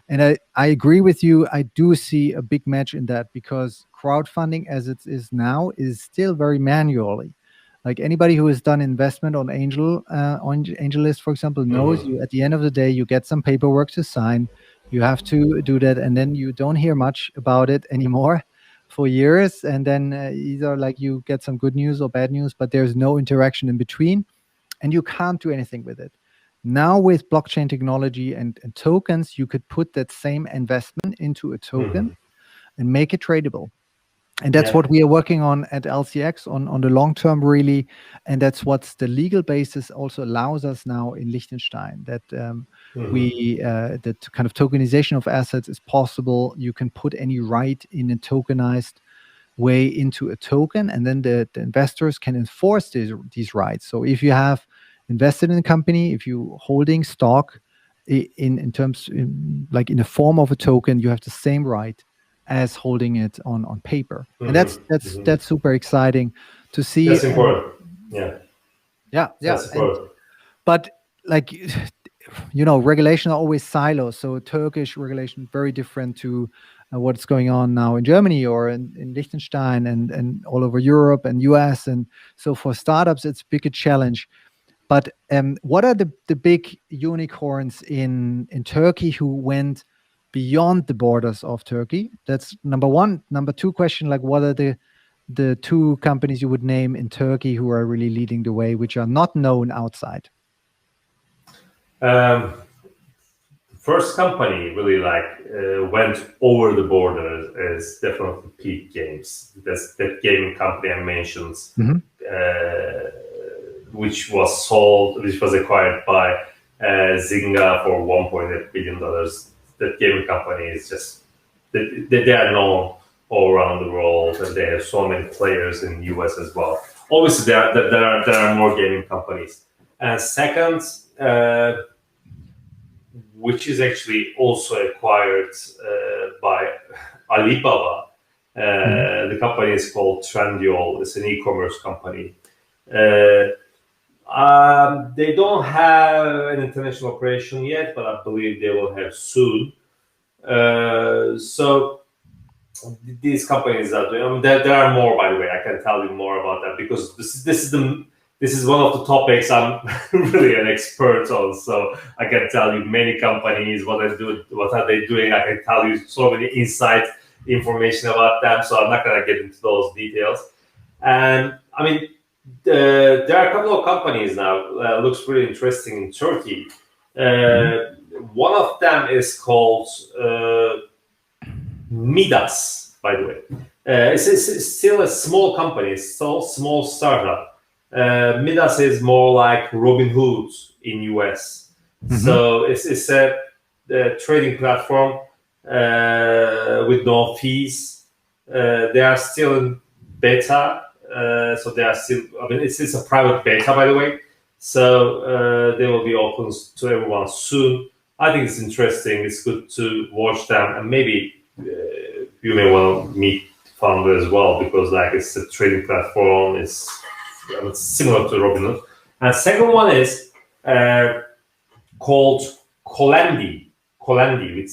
And I agree with you. I do see a big match in that, because crowdfunding as it is now is still very manually. Like anybody who has done investment on AngelList, for example, knows you at the end of the day, you get some paperwork to sign. You have to do that, and then you don't hear much about it anymore for years. And then either like you get some good news or bad news, but there's no interaction in between, and you can't do anything with it. Now with blockchain technology and tokens, you could put that same investment into a token and make it tradable. And that's what we are working on at LCX on the long term, really. And that's what the legal basis also allows us now in Liechtenstein, that that kind of tokenization of assets is possible. You can put any right in a tokenized way into a token, and then the investors can enforce these rights. So if you have invested in a company, if you holding stock in terms like in the form of a token, you have the same right as holding it on paper. And that's super exciting to see. That's important. Yeah. That's important. But like, regulation are always silos. So Turkish regulation very different to what's going on now in Germany or in Liechtenstein and all over Europe and US. And so for startups, it's a bigger challenge. But what are the big unicorns in Turkey who went beyond the borders of Turkey? That's number one. Number two question, like what are the two companies you would name in Turkey who are really leading the way, which are not known outside? First company really went over the border is definitely Peak Games. That's that gaming company I mentioned, which was acquired by Zynga for $1.8 billion. That gaming company is just they are known all around the world, and they have so many players in the US as well. Obviously, there are more gaming companies. And second, which is actually also acquired by Alibaba. The company is called Trendyol. It's an e-commerce company. They don't have an international operation yet, but I believe they will have soon. So these companies are doing. There are more, by the way. I can tell you more about that because this is one of the topics I'm really an expert on. So I can tell you many companies, what are they doing. I can tell you so many inside information about them. So I'm not going to get into those details. And I mean, there are a couple of companies now. Looks really interesting in Turkey. One of them is called Midas, by the way. It's still a small company. It's still a small startup. Midas is more like Robinhood in US. So it's a trading platform with no fees. They are still in beta. So they are still, it's a private beta, by the way. So they will be open to everyone soon. I think it's interesting. It's good to watch them, and maybe you may want to meet founder as well, because it's a trading platform. It's similar to Robinhood. And second one is called Colendi with Colendi.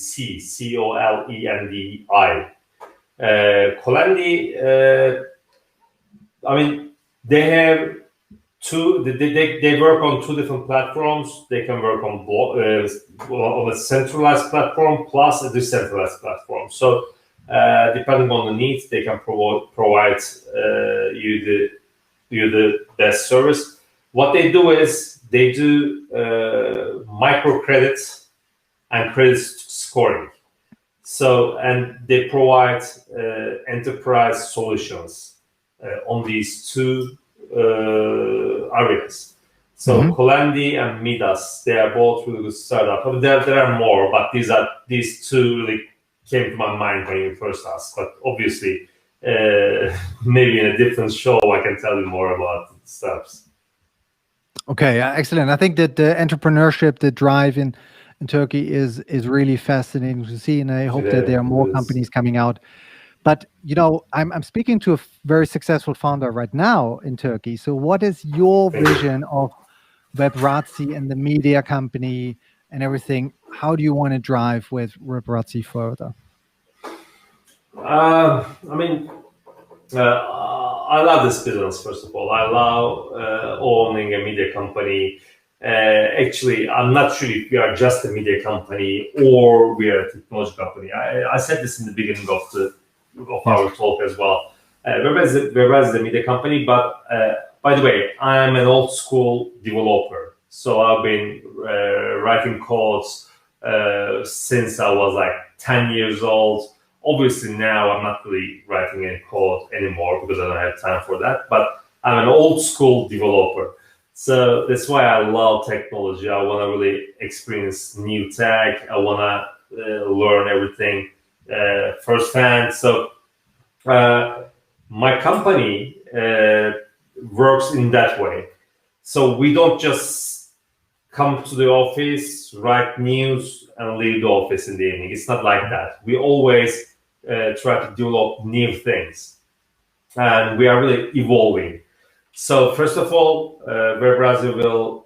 Colendi. They have they work on two different platforms. They can work on a centralized platform plus a decentralized platform. So depending on the needs, they can provide you the best service. What they do is they do microcredits and credit scoring. So, and they provide enterprise solutions on these two areas. So Colendi and Midas, they are both really good startups. There are more, but these two really came to my mind when you first asked. But obviously, maybe in a different show, I can tell you more about startups. Okay, excellent. I think that the entrepreneurship, the drive in Turkey is really fascinating to see, and I hope that there are more companies coming out. But I'm speaking to a very successful founder right now in Turkey. So, what is your vision of Webrazzi and the media company and everything? How do you want to drive with Webrazzi further? I love this business, first of all. I love owning a media company. Actually, I'm not sure if we are just a media company or we are a technology company. I said this in the beginning of our talk as well. Webrazzi is a media company, but by the way, I'm an old school developer. So I've been writing codes since I was like 10 years old. Obviously now I'm not really writing any code anymore because I don't have time for that, but I'm an old school developer. So that's why I love technology. I want to really experience new tech. I want to learn everything firsthand. So my company works in that way. So we don't just come to the office, write news, and leave the office in the evening. It's not like that. We always try to develop new things, and we are really evolving. So first of all, Webrazzi will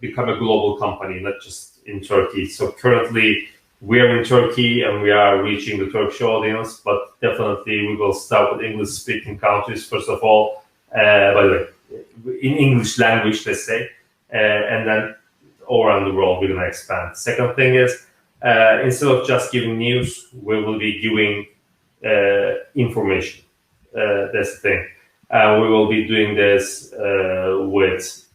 become a global company, not just in Turkey. So currently we are in Turkey and we are reaching the Turkish audience, but definitely we will start with English-speaking countries first of all. By the way, in English language, let's say, and then all around the world we're going to expand. Second thing is, instead of just giving news, we will be giving information. That's the thing. We will be doing this with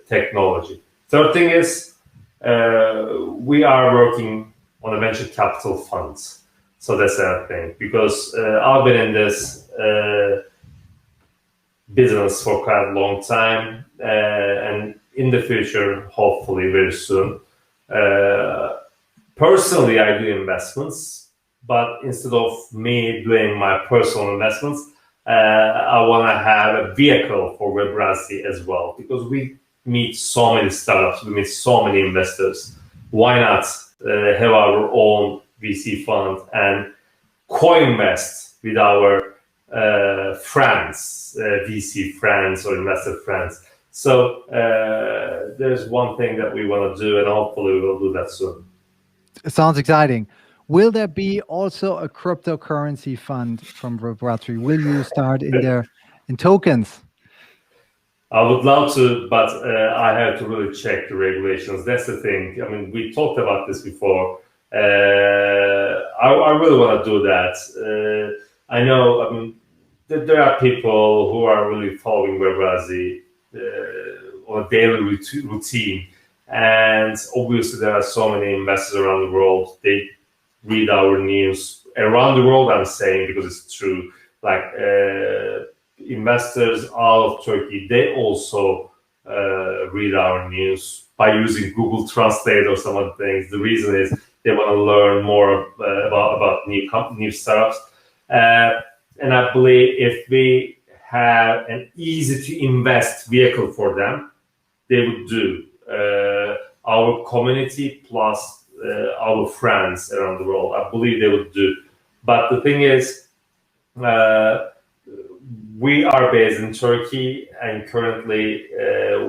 technology. Third thing is, we are working on a venture capital funds. So that's the thing, because I've been in this business for quite a long time, and in the future, hopefully very soon. Personally, I do investments, but instead of me doing my personal investments, I want to have a vehicle for Webrazzi as well, because we meet so many startups, we meet so many investors. Why not have our own VC fund and co-invest with our friends, VC friends or investor friends? So there's one thing that we want to do, and hopefully we will do that soon. It sounds exciting. Will there be also a cryptocurrency fund from Webrazzi? Will you start in tokens? I would love to, but I have to really check the regulations. That's the thing. I mean, we talked about this before. I really want to do that. I know, I mean, there are people who are really following Webrazzi on a daily routine. And obviously there are so many investors around the world. They read our news around the world, I'm saying, because it's true. Like investors out of Turkey, they also read our news by using Google Translate or some other things. The reason is they want to learn more about new startups. And I believe if we have an easy to invest vehicle for them, they would do. Our community plus our friends around the world, I believe they would do. But the thing is, we are based in Turkey, and currently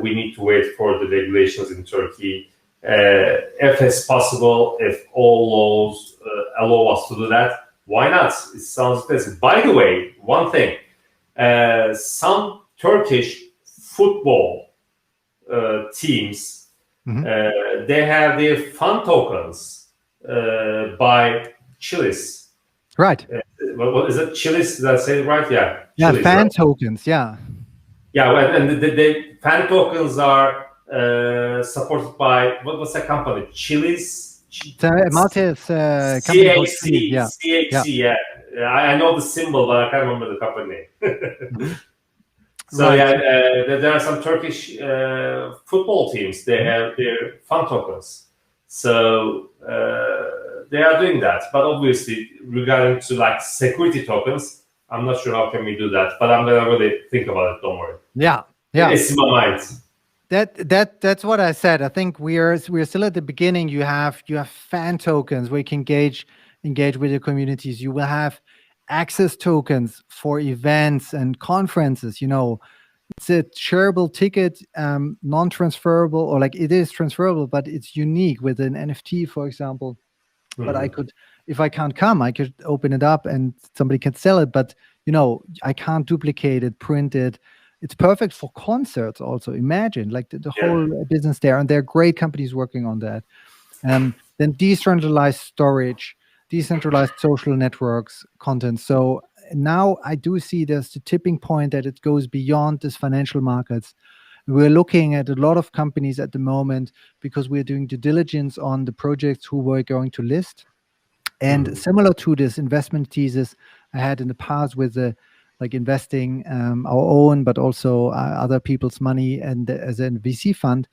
we need to wait for the regulations in Turkey. If it's possible, if all laws allow us to do that, why not? It sounds best. By the way, one thing, some Turkish football teams, they have their fan tokens by Chili's. Right. What is it? Chili's? Did I say it right? Yeah. Yeah, Chili's, fan right? tokens. Yeah. Yeah, well, and the fan tokens are supported by what's that company? Chili's. Maltese company called Chili's. Yeah. CXC. Yeah. I know the symbol, but I can't remember the company name. So Right. there are some Turkish football teams. They have their fan tokens. So they are doing that. But obviously, regarding to like security tokens, I'm not sure how can we do that. But I'm gonna really think about it. Don't worry. Yeah. It's in my mind. That's what I said. I think we're still at the beginning. You have fan tokens where you can engage with your communities. You will have access tokens for events and conferences. It's a shareable ticket, non-transferable, or like it is transferable, but it's unique with an NFT, for example. But I could, if I can't come, I could open it up and somebody can sell it. But I can't duplicate it, print it. It's perfect for concerts also. Imagine like the whole business there. And there are great companies working on that. Then decentralized storage, decentralized social networks, content. So now I do see there's the tipping point that it goes beyond this financial markets. We're looking at a lot of companies at the moment because we're doing due diligence on the projects who we're going to list. And similar to this investment thesis I had in the past with like investing our own, but also other people's money and as a VC fund,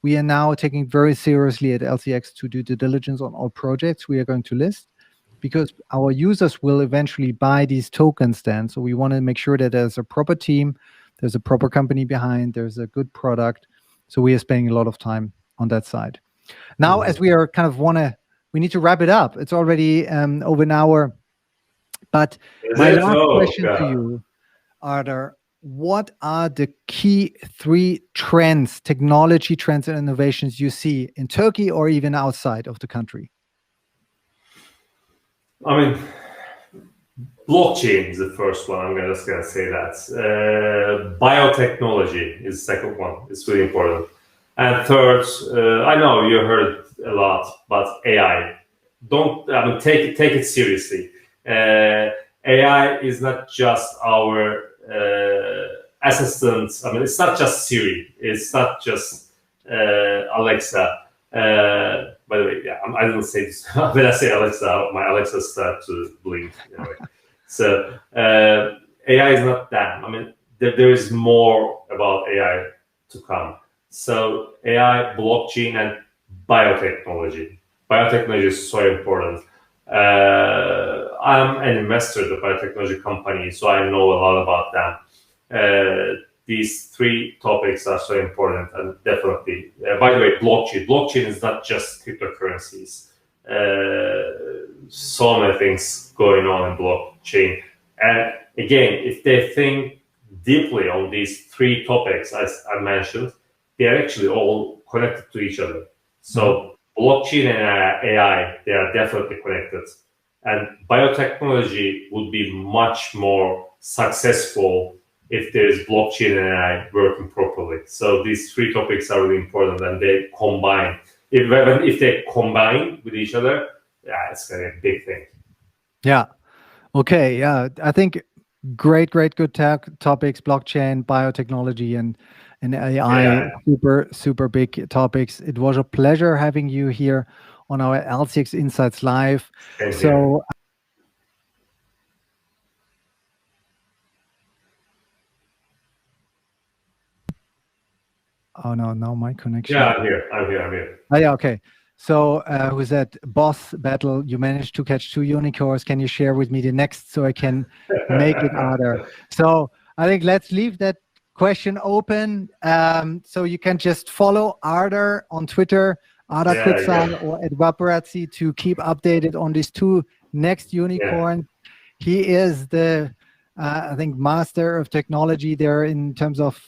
we are now taking very seriously at LCX to do due diligence on all projects we are going to list, because our users will eventually buy these tokens then. So we want to make sure that there's a proper team, there's a proper company behind, there's a good product. So we are spending a lot of time on that side. Now, as we are we need to wrap it up. It's already over an hour. But my last question to you, Arda, what are the key 3 trends, technology trends and innovations you see in Turkey or even outside of the country? I mean, blockchain is the first one. I'm just going to say that. Biotechnology is the second one. It's really important. And third, I know you heard a lot, but AI. Take it seriously. AI is not just our assistant. It's not just Siri. It's not just Alexa. By the way, I didn't say this. When I say Alexa, my Alexa starts to blink. Anyway. So AI is not that. There is more about AI to come. So AI, blockchain, and biotechnology. Biotechnology is so important. I'm an investor in the biotechnology company, so I know a lot about them. These 3 topics are so important, and definitely, by the way, blockchain is not just cryptocurrencies. So many things going on in blockchain. And again, if they think deeply on these 3 topics, as I mentioned, they are actually all connected to each other. So blockchain and AI, they are definitely connected. And biotechnology would be much more successful if there is blockchain and AI working properly. So these 3 topics are really important, and they combine. If they combine with each other, it's going to be a big thing. Yeah. Okay. Yeah. I think good topics, blockchain, biotechnology, and AI, super big topics. It was a pleasure having you here on our LCX Insights Live. So oh no, my connection. Yeah, I'm here. Oh yeah, okay. So who's that? Boss Battle, you managed to catch 2 unicorns. Can you share with me the next so I can make it harder? So I think let's leave that question open. So you can just follow Arda on Twitter, Arda Kutsal, or at Webrazzi to keep updated on these 2 next unicorns. He is the, I think, master of technology there in terms of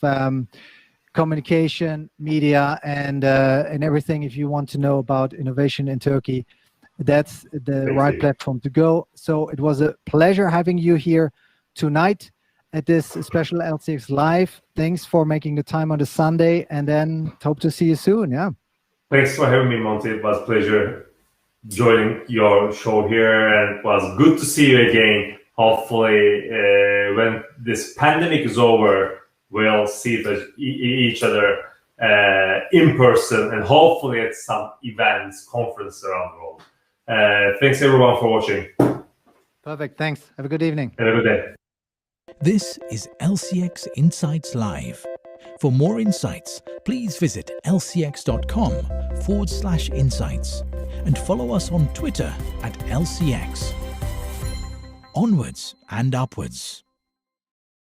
communication, media, and everything. If you want to know about innovation in Turkey, that's the right platform to go. So it was a pleasure having you here tonight. at this special LCX Live. Thanks for making the time on the Sunday, and then hope to see you soon. Yeah. Thanks for having me, Monty. It was a pleasure joining your show here, and it was good to see you again. Hopefully, when this pandemic is over, we'll see each other in person, and hopefully at some events, conference around the world. Thanks everyone for watching. Perfect. Thanks. Have a good evening. Have a good day. This is LCX Insights Live. For more insights, please visit lcx.com/insights and follow us on Twitter @LCX. Onwards and upwards.